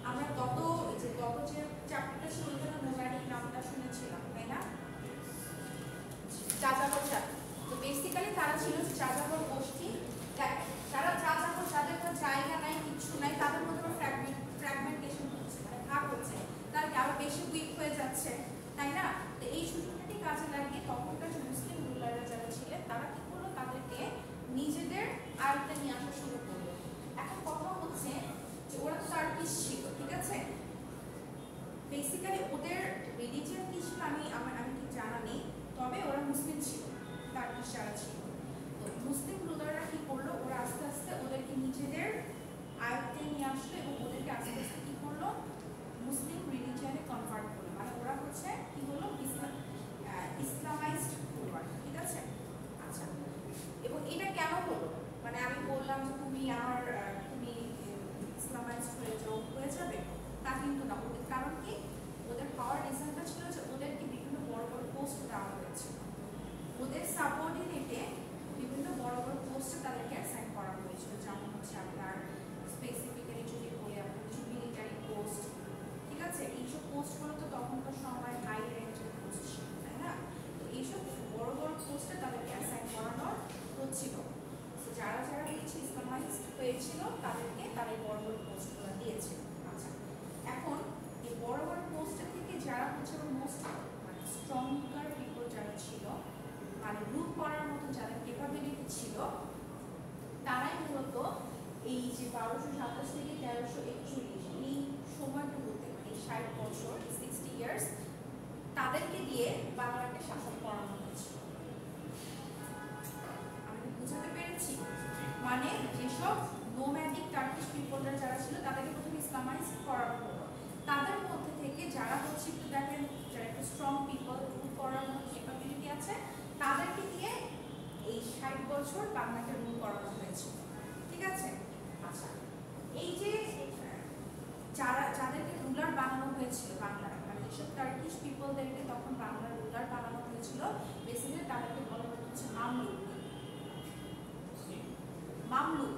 আমরা গত যে চ্যাপ্টারটা ছিল ওখানে নোম্যাডিক নামটা শুনেছিলাম, তাই না? যাযাবর জাতি। তো বেসিক্যালি তারা ছিল যাযাবর গোষ্ঠী, তারা যাযাবর, যাদের কোনো জায়গা নাই কিছু নাই, তাদের মধ্যে ফ্র্যাগমেন্টেশন হচ্ছে মানে ভাগ হচ্ছে, তারা আরো বেশি উইক হয়ে যাচ্ছে, তাই না? তো এই সুযোগটাকে কাজে লাগিয়ে তখনকার যে মুসলিম রুলাররা যারা ছিলেন তারা কি করলো, তাদেরকে নিজেদের আয়ত্তে নিয়ে আসা শুরু করলো। এখন কথা হচ্ছে যে ওরা তো টার্কিশ ছিল, ঠিক আছে? বেসিক্যালি ওদের রিলিজিয়ান কি ছিল আমি ঠিক জানা নেই, তবে ওরা মুসলিম ছিল, টার্কিশ যারা ছিল। তো মুসলিম রুলাররা কি করলো, ওরা আস্তে আস্তে ওদেরকে নিজেদের আয়ত্তে নিয়ে আসলো এবং ওদেরকে আস্তে আস্তে কি করলো, মুসলিম রিলিজিয়ানে কনভার্ট করলো, মানে ওরা হচ্ছে কি হলো ইসলামাইজড করবার, ঠিক আছে? আচ্ছা এবং এটা কেন হলো, মানে আমি বললাম যে তুমি ইসলামাইজড হয়ে যাবে তা কিন্তু না, ওদের কারণ কি, ওদের পাওয়ার রিজনটা ছিল যে ওদেরকে বিভিন্ন বড় বড় পোস্ট দেওয়া হয়েছিল, ওদের সাবঅর্ডিনেটে বিভিন্ন বড় বড় পোস্টে তাদেরকে অ্যাসাইন করা হয়েছিল, যেমন হচ্ছে আপনার স্পেসিফিক্যালি যদি বলি আপনার কিছু মিলিটারি পোস্ট, ঠিক আছে? এইসব পোস্টগুলো তো তখনকার সময় হাই র্যাঙ্কের পোস্ট ছিল, তাই না? তো এইসব বড় বড় পোস্টে তাদেরকে অ্যাসাইন করানো হচ্ছিল। তো যারা যারা হচ্ছে ইসলামাইজড হয়েছিল তাদেরকে তারা বড় বড় পোস্টগুলো দিয়েছিল। আচ্ছা এখন এই বড় বড় পোস্টে থেকে যারা হচ্ছে মোস্ট মানে স্ট্রঙ্গার পিপল যারা ছিল, মানে রুল করার মতো যাদের ক্যাপাবিলিটি ছিল, তারাই মূলত এই যে 1227 থেকে 1341 এই সময়টুকুতে মানে 60 বছর 60 ইয়ার্স তাদেরকে দিয়ে বাংলাকে শাসন করানো হয়েছিল। আমি বুঝাতে পেরেছি? মানে যেসব নোম্যাডিক টার্কিশ পিপলরা যারা ছিল তাদেরকে প্রথমে ইসলামাইজ করানো হলো, তাদের মধ্যে থেকে যারা হচ্ছে একটু দেখেন যারা একটু স্ট্রং পিপল রুল করার মতো ক্যাপাবিলিটি আছে তাদেরকে দিয়ে এই 60 বছর বাংলাকে রুল করানো হয়েছিল, ঠিক আছে? আচ্ছা এই যে যাদেরকে রুলার বানানো হয়েছিল বাংলার, মানে যেসব টার্কিশ পিপলদেরকে তখন বাংলার রুলার বানানো হয়েছিল, বেসিক্যালি তাদেরকে বলা হচ্ছে মামলুক। মামলুক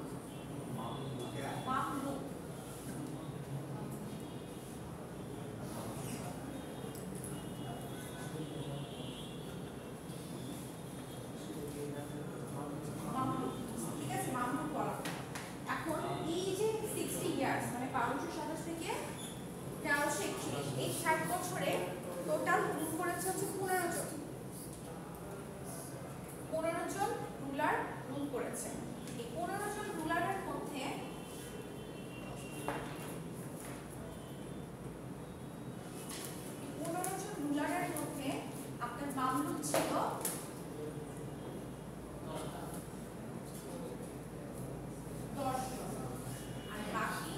মামলুক আছে হচ্ছে 15 জন। 15 জন রুলার রুল করেছে। এই 15 জন রুলারের মধ্যে আপনার মামলুক ছিল 10 জন, আর বাকি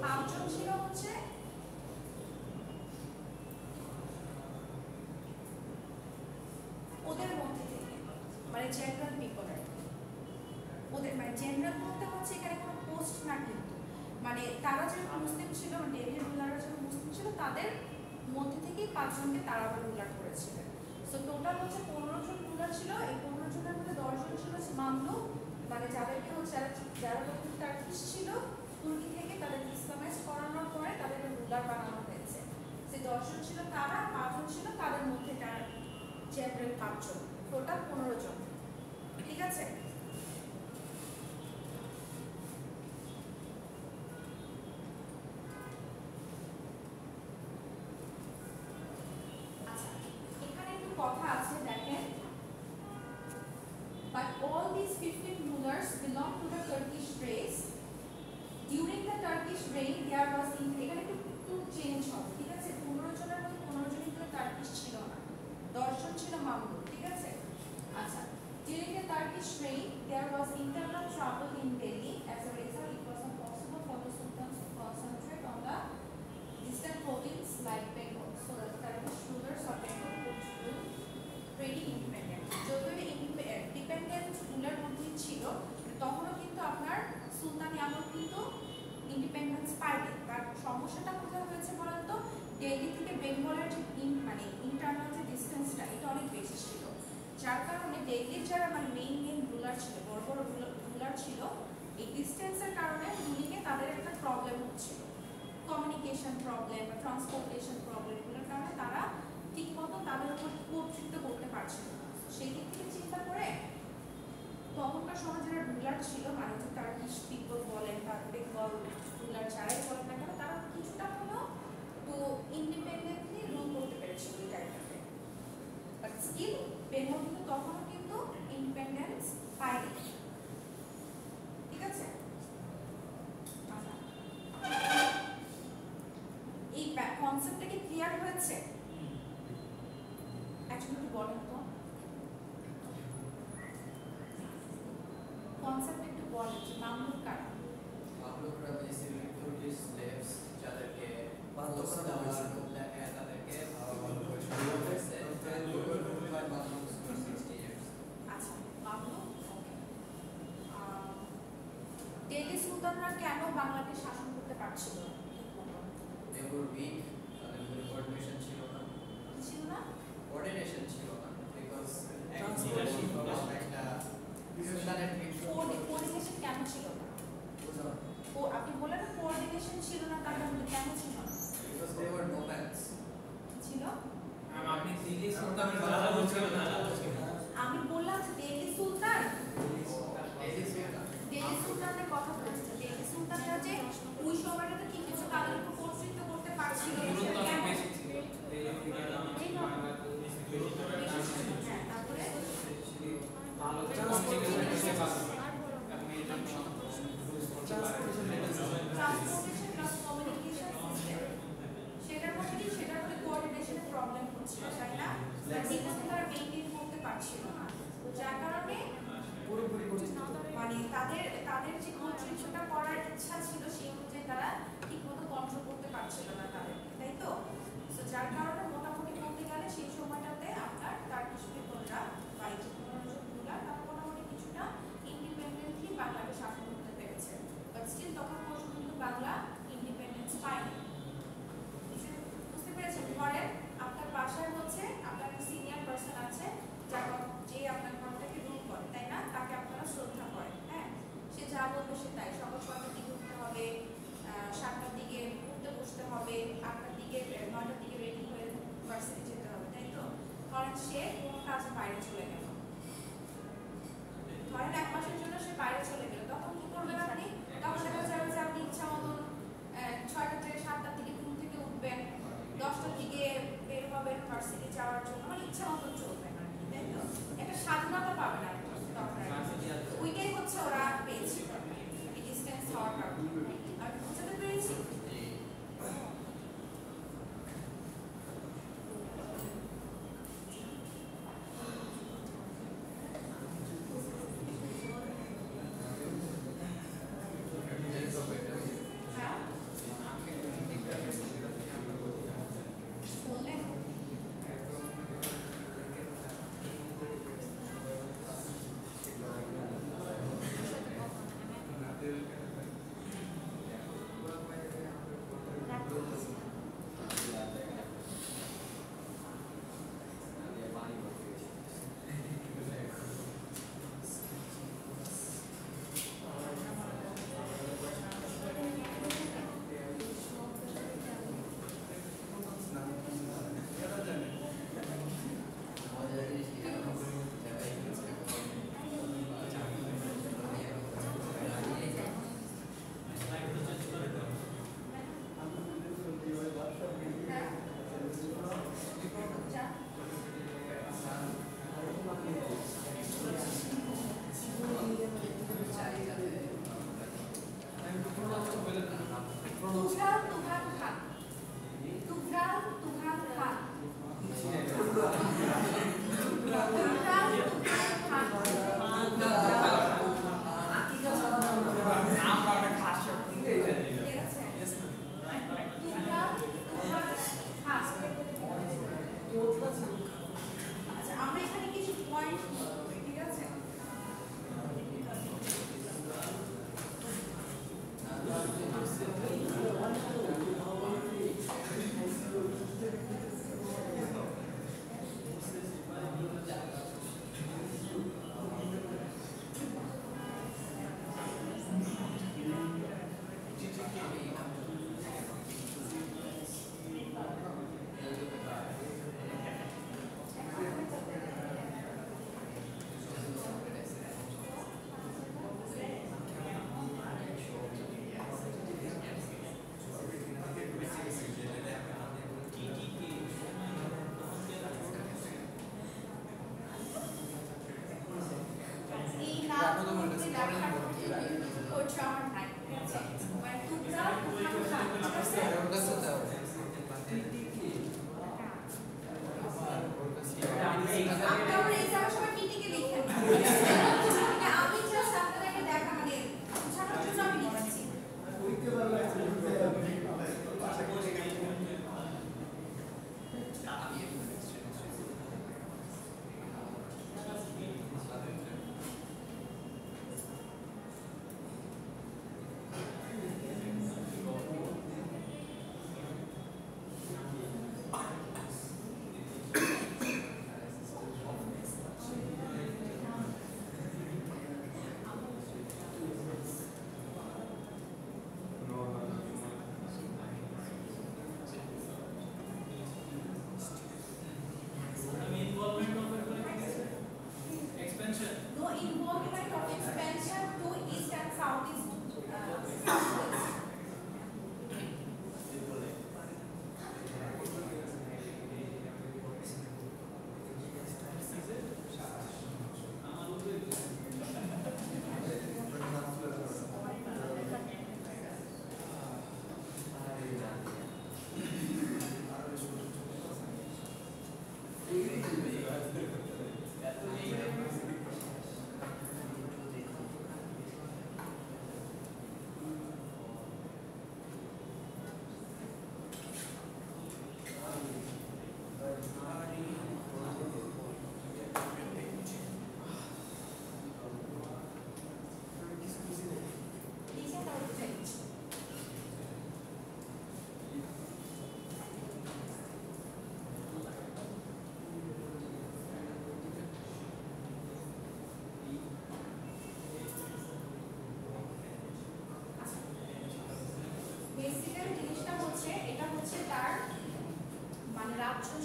5 জন ছিল হচ্ছে ওদের মধ্যে থেকে, মানে জেনারেল পিপল আর কি। ওদের মানে জেনারেল বলতে হচ্ছে এখানে কোনো পোস্ট না, কিন্তু মানে তারা যারা মুসলিম ছিল, ডেলির রুলাররা যারা মুসলিম ছিল তাদের মধ্যে থেকেই 5 জনকে তারা আবার রুলার করেছিলেন। সো টোটাল হচ্ছে 15 জন রুলার ছিল। এই 15 জনের মধ্যে 10 জন ছিল মামলুক, মানে যাদেরকে হচ্ছে যারা টার্কিশ ছিল তুর্কি থেকে তাদের ইসলামাইজ করানোর পরে তাদের রুলার বানানো হয়েছে। সে 10 জন ছিল তারা, 5 জন ছিল তাদের মধ্যে তার জেনারেল 5 জন, টোটাল 15 জন। ঠিক আছে? কথা আছে দেখেন, but all these 15 rulers belong to the Turkish race. During the Turkish reign there was এখানে একটু চেঞ্জ হবে, ঠিক আছে? 15 জনের মধ্যে 15 জনই কিন্তু টার্কিশ ছিল না, 10 জন ছিল মামলুক। ঠিক আছে? আচ্ছা, during the Turkish reign there was internal trouble in Delhi. As a result it was not possible for the sultans to concentrate on the distant provinces like Bengal. So the Turkish rulers of Bengal pretty independent. যদিও ডিপেন্ডেন্ট রুলার মধ্যেই ছিল, তখনও কিন্তু আপনার সুলতানি আমল কিন্তু ইন্ডিপেন্ডেন্স পায়নি। তার সমস্যাটা কোথায় হয়েছে বলেন তো? দিল্লি থেকে বেঙ্গলের যে মানে ইন্টারনাল যে ডিস্টেন্সটা এটা অনেক বেশি ছিল, যার কারণে দিল্লির যারা মানে মেইন রুলার ছিল, বড় বড় রুলার ছিল, এই ডিস্টেন্সের কারণে রুলিংয়ে তাদের একটা প্রবলেম হচ্ছিল, কমিউনিকেশন প্রবলেম বা ট্রান্সপোর্টেশন প্রবলেমগুলোর কারণে তারা ঠিকমতো তাদের উপর কর্তৃত্ব করতে পারছিল না। সেই দিক থেকে চিন্তা করে তখনকার সময় যারা রুলার ছিল, মানে যে টার্কিশ পিপল বলেন বা বেঙ্গল রুলার যারাই বলেন না কেন, তারা কিছুটা হলেও তো ইন্ডিপেন্ডেন্টলি রুল করতে পেরেছিল এই টাইমটাতে। বাট স্টিল বেঙ্গল কিন্তু তখনও কিন্তু ইন্ডিপেন্ডেন্স পায়নি। ঠিক আছে? এই কনসেপ্টটা কি ক্লিয়ার হয়েছে? একটু বলেন তো, কনসেপ্ট একটু বলেন যে মামলুক কারা? মামলুকরা বেসিক্যালি তুর্কিশ স্লেভস যাদেরকে বাধ্য করা হয়েছে তাদেরকে আচ্ছা, মামলুক। দিল্লি সুলতানরা কেন বাংলাকে শাসন করতে পারছিল না? They were weak, তাদের মধ্যে কোঅর্ডিনেশন ছিল না। ছিল না? কোঅর্ডিনেশন ছিল না বিকজ কোঅর্ডিনেশন কেন ছিল না? আপনি বললেন কোঅর্ডিনেশন ছিল না, তার মধ্যে কেন ছিল না? Because they were nomads. ছিল? আপনি দিল্লি সুলতানের কথা বলছেন না? আমি বললাম যে দিল্লি সুলতান, দিল্লি সুলতানের কথা বলছি। দিল্লি সুলতানরা যে ওই সময়টাতে ঠিক মতো তাদের উপর কর্তৃত্ব করতে পারছিল না, কেন? তারপরে ট্রান্সপোর্টেশন প্লাস কমিউনিকেশন সিস্টেম, সেটার মধ্যে কি সেটার মধ্যে কোঅর্ডিনেশনের প্রবলেম হচ্ছিল, তাই না? ঠিকমতো তারা মেইনটেইন করতে পারছিল না, যার কারণে মানে তাদের যে কর্তৃত্বটা করার ইচ্ছা ছিল সেই অনুযায়ী তারা ঠিকমতো কন্ট্রোল করতে পারছিল না তাদেরকে, তাই তো? সো যার কারণে মোটামুটি বলতে গেলে সেই সময়টাতে আপনার টার্কিশ পিপলরা বা এই যে 15 জন রুলার তারা মোটামুটি কিছুটা ইন্ডিপেন্ডেন্টলি বাংলাকে শাসন করতে পেরেছে। বাট স্টিল তখন পর্যন্ত কিন্তু বাংলা ইন্ডিপেন্ডেন্স পায়নি। বুঝতে পেরেছেন? ধরেন আপনার বাসায় হচ্ছে আপনার সিনিয়র পার্সন আছে যে আপনার ঘরটাকে রুল করে, তাই না? তাকে আপনারা শ্রদ্ধা করেন, হ্যাঁ? সে যা বলবে সে তাই। সকাল 6টার দিকে উঠতে হবে, 7টার দিকে উঠতে বসতে হবে, 8টার দিকে 9টার দিকে রেডি হয়ে ভার্সিটি যেতে হবে, তাই তো? ধরেন সে কোনো কাজে বাইরে চলে গেল, ধরেন 1 মাসের জন্য সে বাইরে চলে গেল, তখন কি করবেন আপনি? তখন দেখা যাবে যে আপনি ইচ্ছা মতন 6টা থেকে 7টার দিকে ঘুম থেকে উঠবেন, 10টার দিকে বের হবেন ভার্সিটি যাওয়ার জন্য, মানে ইচ্ছা মতো চলবেন আর কি, তাই তো? একটা স্বাধীনতা পাবেন আর কি তখন। ওইটাই হচ্ছে ওরা পেয়েছিল ডিস্টেন্স হওয়ার কারণে। আর বুঝতে পেরেছি?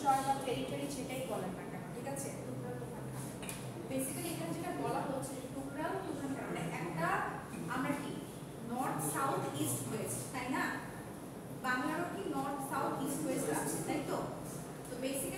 জয় বা টেরিটরি যেটাই বলেন না কেন, ঠিক আছে? বেসিক্যালি এখানে যেটা বলা হচ্ছে টুকরাল তুফান, মানে একটা আমরা কি নর্থ সাউথ ইস্ট ওয়েস্ট, তাই না? বাংলারও কি নর্থ সাউথ ইস্ট ওয়েস্ট আছে, তাই তো? তো বেসিক্যালি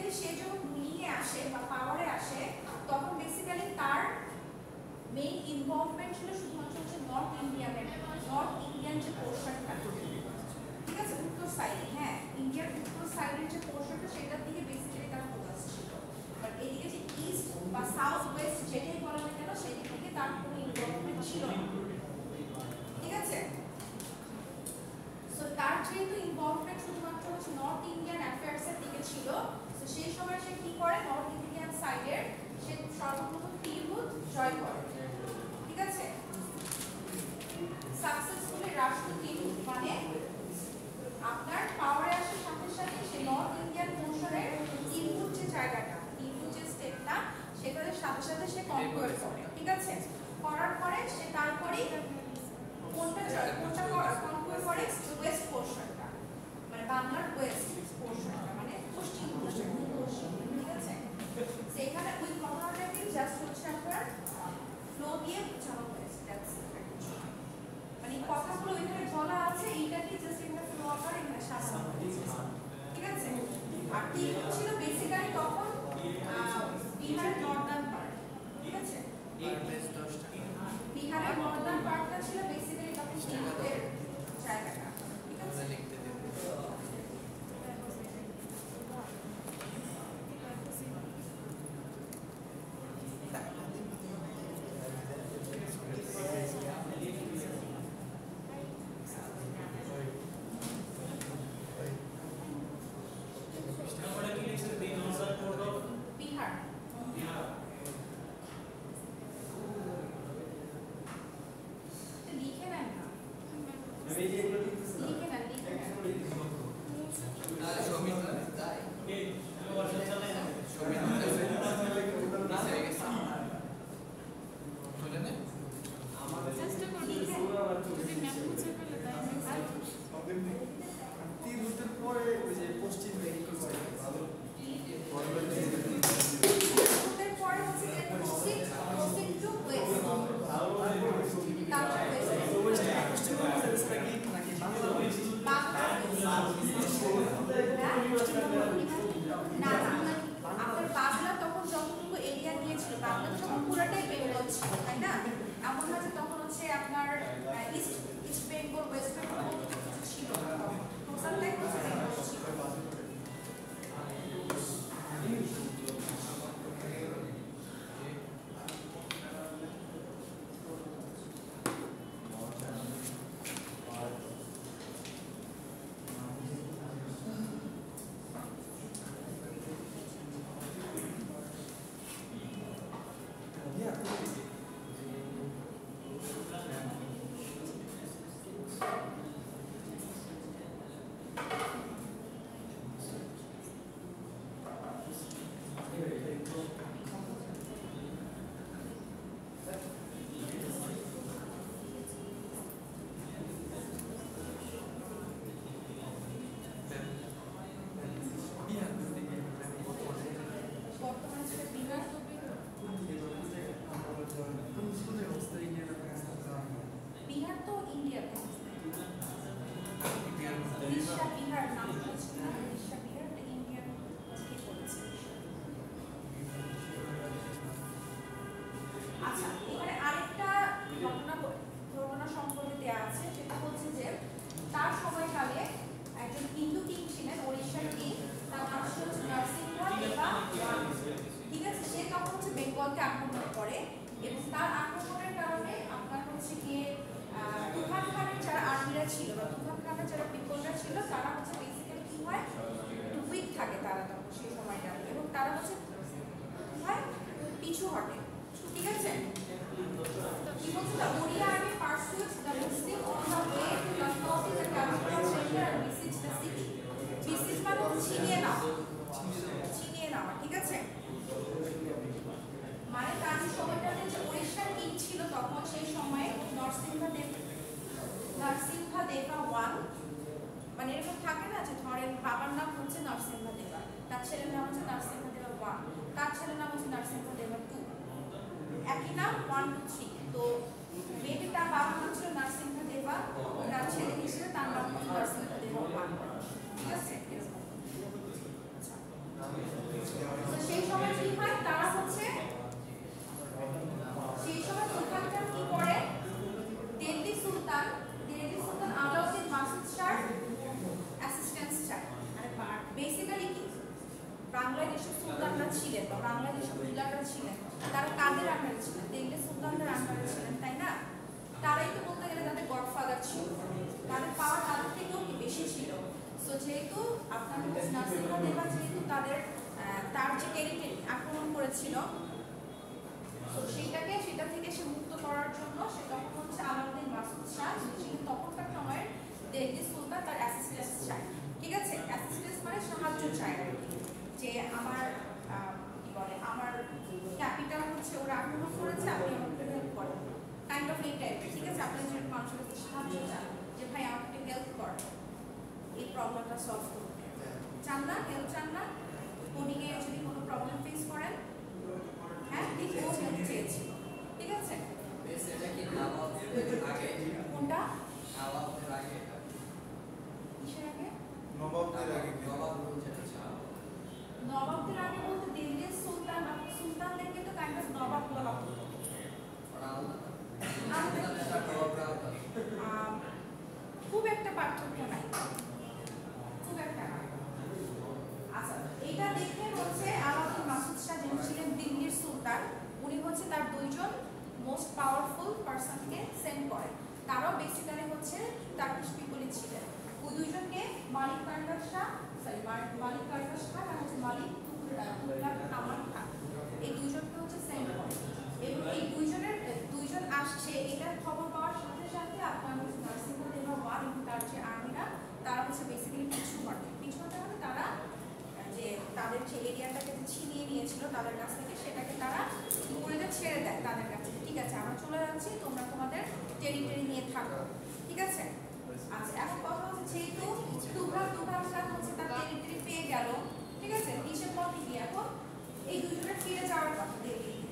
সেই সময় সে কি করে, নর্থ ইন্ডিয়ান সাইডের সে সর্বপ্রথম তিরহুত জয় করে। ঠিক আছে, সাকসেসফুলি রাষ্ট্র তিরহুত মানে আপনার পাওয়ারে আসার সাথে সাথে সে নর্থ ইন্ডিয়ান পোর্শনের তিরহুত যে জায়গাটা, তিরহুত যে স্টেটটা, সেটার সাথে সাথে সে কনকোয়ার করে। ঠিক আছে, করার পরে সে তারপরেই কোনটা কনকোয়ার করে, ওয়েস্ট পোর্শনটা, মানে বাংলার ওয়েস্ট পোর্শনটা, মানে পশ্চিম পোর্শন। ঠিক আছে, সেখানে ওই কর্নারটাকে জাস্ট হচ্ছে আপনার ফ্লো দিয়ে বোঝানো হয়েছে। মানে কথাগুলো ওইখানে বলা আছে, এইটাকে জাস্ট এখানে ফ্লো আকার এখানে সাজানো হয়েছে। ঠিক আছে, আর তিরহুত ছিল বেসিক্যালি তখন বিহারের নর্দার্ন পার্ট। ঠিক আছে, বিহারের নর্দার্ন পার্টটা ছিল বেসিক্যালি তখন তিরহুতের জায়গাটা। ঠিক আছে, বিহার লিখে নেন না, লিখে নেন, লিখে নেন। চেষ্টা করবো যদি ম্যাম মুছে ফেলে তাই তিরহুতের পরে ওই যে পশ্চিম দিকে তিরহুতের পরে হচ্ছে পশ্চিম টু ওয়েস্ট, তারপর ওয়েস্ট নাকি বাংলা বাংলা না না, আপনার বাংলা তখন যতটুকু এরিয়া নিয়েছিল, বাংলা তো তখন পুরোটাই বেঙ্গল ছিল, তাই না? এমন না যে তখন হচ্ছে আপনার ইস্ট বেঙ্গল, ওয়েস্ট বেঙ্গল ছিল না, টোটালটাই হচ্ছে বেঙ্গল ছিল। বর্তমানে সেটা বিহার, বিহার তো ইন্ডিয়াতে উড়িষ্যা বিহার নাম হচ্ছে না, উড়িষ্যা বিহার ইন্ডিয়ান থেকে পড়েছে। আচ্ছা, এখানে আরেকটা ঘটনা সম্পর্কে দেওয়া আছে, সেটা হচ্ছে যে তার সময়কালে একজন হিন্দু কিং ছিলেন, ওড়িশার কিং, তার নাম ছিল নরসিংহ দেবা। ঠিক আছে, সে তখন হচ্ছে বেঙ্গলকে আক্রমণ করে এবং তার আক্রমণের কারণে আপনার হচ্ছে গিয়ে তুফান খানের যারা আর্মিরা ছিল বা তুফান খানের যারা পিপলরা ছিল, তারা হচ্ছে বেসিক্যালি কি হয়, একটু উইক থাকে তারা তখন সেই সময়টা, এবং তারা হচ্ছে কি হয়, পিছু হটে। ঠিক আছে, কি বলছে, the Oriya army pursued the Muslim on the way to Lucknow the capital center and besieged the city. Besiege মানে হচ্ছে ছিনিয়ে নেওয়া। ঠিক আছে, মানে তার যে সময়টাতে যে ওড়িশার কিং ছিল তখন, সেই সময়ে নরসিংহ দেবা ওয়ান, মানে এরকম থাকে না যে ধরেন বাবার নাম হচ্ছে নরসিংহ দেবা, তার ছেলের নাম হচ্ছে নরসিংহ দেবা ওয়ান, তার ছেলের নাম হচ্ছে নরসিংহ দেবা টু, একই নাম 1 2 3। তো মেয়েটি তার বাবার নাম ছিল নরসিংহ দেবা, তার ছেলে হিসেবে তার নাম হচ্ছে নরসিংহ দেবা ওয়ান। ঠিক আছে, তো সেই সময় কি হয়, তারা হচ্ছে সেই সময় তুফানটা কি করে, দিল্লি সুলতান আলাউদ্দিন মাসুদ শাহর অ্যাসিস্ট্যান্স চায়। বেসিক্যালি কি বাংলাদেশের সুলতানরা ছিলেন বা বাংলাদেশের রুলাররা ছিলেন, তারা কাদের আন্ডারে ছিলেন, দিল্লি সুলতানদের আন্ডারে ছিলেন, তাই না? তারাই তো বলতে গেলে তাদের গডফাদার ছিল, তাদের পাওয়ার তাদের থেকেও কি বেশি ছিল। সো যেহেতু আপনার নরসিংহ দেবা যেহেতু তাদের টেরিটরি আক্রমণ করেছিল। তো সেটা থেকে সে মুক্ত করার জন্য সে তখন হচ্ছে আলাউদ্দিন মাসুদ শাহ, যিনি তখনকার সময়ের দিল্লি সুলতান, তার অ্যাসিস্ট্যান্স চায়। ঠিক আছে, অ্যাসিস্ট্যান্স মানে সাহায্য চায় আর কি, যে আমার কি বলে আমার ক্যাপিটাল হচ্ছে ওরা আক্রমণ করেছে, আপনি আমাকে হেল্প করেন, কাইন্ড অফ এই টাইপের। ঠিক আছে, আপনি যদি মানুষের কাছে সাহায্য চান যে ভাই আমাকে হেল্প করেন এই প্রবলেমটা সলভ করতে, চান না? হেল্প চান না? কোডিংয়ে যদি কোনো প্রবলেম ফেস করেন, হ্যাঁ ঠিক ও হেল্প চেয়েছিল। ঠিক আছে, এটা কি নবাবদের আগে? কোনটা নবাবদের আগে? কিসের আগে? নবাবদের আগে নবাব রুল যেটা ছিল। নবাবদের আগে বলতে দিল্লির সুলতান সুলতানদেরকে তো কাইন্ড অফ নবাব বলা হতো। ওরা আলাদা। আমাদের এটা নবাবরা আলাদা। খুব একটা পার্থক্য নাই, খুব একটা না। আচ্ছা, এটা দেখে হচ্ছে আলাউদ্দিন মাসুদ শাহ, যিনি ছিলেন দিল্লির সুলতান, উনি হচ্ছে তার দুইজন মোস্ট পাওয়ারফুল পারসনকে সেন্ড করেন। তারাও বেসিক্যালি হচ্ছে টার্কিশ পিপলই ছিলেন। ওই দুইজনকে মালিক কার্টার শাহ, মালিক কার্টার শাহ আর হচ্ছে মালিক তুগলাক কামাল খান, এই দুইজনকে হচ্ছে সেন্ড করেন। এবং এই দুইজন আসছে, এটার খবর পাওয়ার সাথে সাথে আপনার হচ্ছে নারসিংহদেব ওয়ান এবং তার যে আর্মিরা, তারা হচ্ছে বেসিক্যালি পিছু হটে মানে তারা যে তাদের যে এরিয়াটাকে ছিনিয়ে নিয়েছিল তাদের কাছ থেকে, সেটাকে তারা কি করে ছেড়ে দেয় তাদের কাছে। ঠিক আছে, আমরা চলে যাচ্ছি, তোমরা তোমাদের টেরিটরি নিয়ে থাকো। ঠিক আছে, আচ্ছা এখন কথা হচ্ছে যেহেতু তুগলক খান হচ্ছে তার টেরিটরি পেয়ে গেল, ঠিক আছে, কিসের পথে গিয়ে এখন এই দুজনের ফিরে যাওয়ার কথা দিল্লিতে।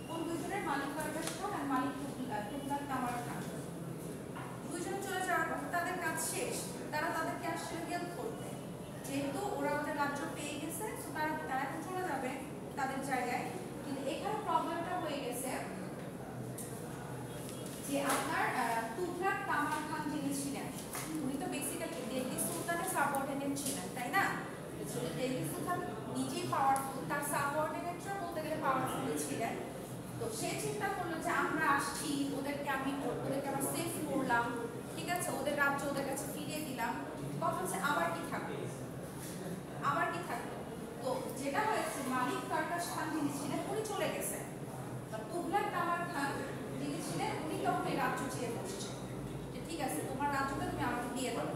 কোন দুজনের? মালিক কার্টার শাহ আর মালিক তুগলাক কামাল খান, দুজনে চলে যাওয়ার কথা, তাদের কাজ শেষ। তারা তাদেরকে আসলে হেল্প করতে, যেহেতু ওরা ওদের রাজ্য পেয়ে গেছে, তো তারা এখন চলে যাবে তাদের জায়গায়। কিন্তু এখানে প্রবলেমটা হয়ে গেছে যে আপনার তুগলাক কামাল খান যিনি ছিলেন, উনি তো বেসিক্যালি দিল্লি সুলতানের সাবঅর্ডিনেট ছিলেন, তাই না? দিল্লি সুলতান নিজেই পাওয়ারফুল, তার সাবঅর্ডিনেটরা বলতে গেলে পাওয়ারফুল ছিলেন। তো সে চিন্তা করলো যে আমরা আসছি, ওদেরকে আমরা সেফ করলাম, ঠিক আছে, ওদের রাজ্য ওদের কাছে ফিরিয়ে দিলাম, কথা হচ্ছে আমার কি থাকবে? তো যেটা হয়েছে, মালিক কার্টার খান যিনি ছিলেন উনি চলে গেছেন, তুগলাক কামাল খান যিনি ছিলেন উনি তখন এই রাজ্য চেয়ে বসছেন যে ঠিক আছে তোমার রাজ্যটা তুমি আমাকে দিয়ে দাও।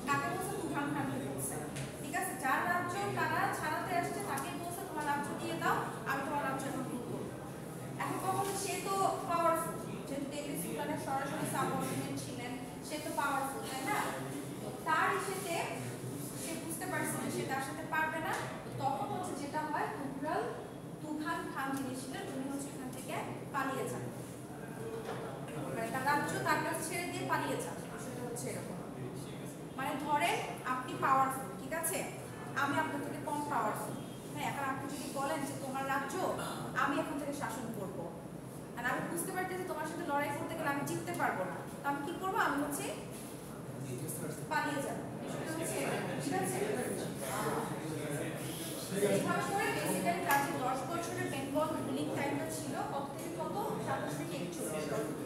কাকে বলছে? তুঘান খানকে বলছে। ঠিক আছে, যার রাজ্য তারা ছাড়াতে আসছে তাকে বলছে তোমার রাজ্য দিয়ে দাও, আমি তোমার রাজ্য এখন রুল করবো। এখন কখন সে তো পাওয়ারফুল, যেহেতু দিল্লি সুলতানের সরাসরি সাবঅর্ডিনেট ছিলেন, সে তো পাওয়ারফুল, তাই না? তার ইসেতে সে বুঝতে পারছে যে সে তার সাথে পারবে না। তখন হচ্ছে যেটা হয়, তুঘান খান যিনি ছিলেন উনি হচ্ছে এখান থেকে পালিয়ে যান, মানে তার রাজ্য তার কাছে ছেড়ে দিয়ে পালিয়ে যান। সেটা হচ্ছে এরকম, মানে ধরেন আপনি পাওয়ারফুল, ঠিক আছে, আমি আপনার থেকে কম পাওয়ারফুল, হ্যাঁ, এখন আপনি যদি বলেন যে তোমার রাজ্য আমি এখন থেকে শাসন করবো, আর আমি বুঝতে পারতেছি তোমার সাথে লড়াই করতে গেলে আমি জিততে পারবো না, তো আমি কি করবো? আমি হচ্ছে পালিয়ে যাবো। ঠিক আছে, এইভাবে করে বেসিক্যালি তার যে 10 বছরের বেঙ্গল রুলিং টাইমটা ছিল, কত থেকে কত? 27 থেকে 41।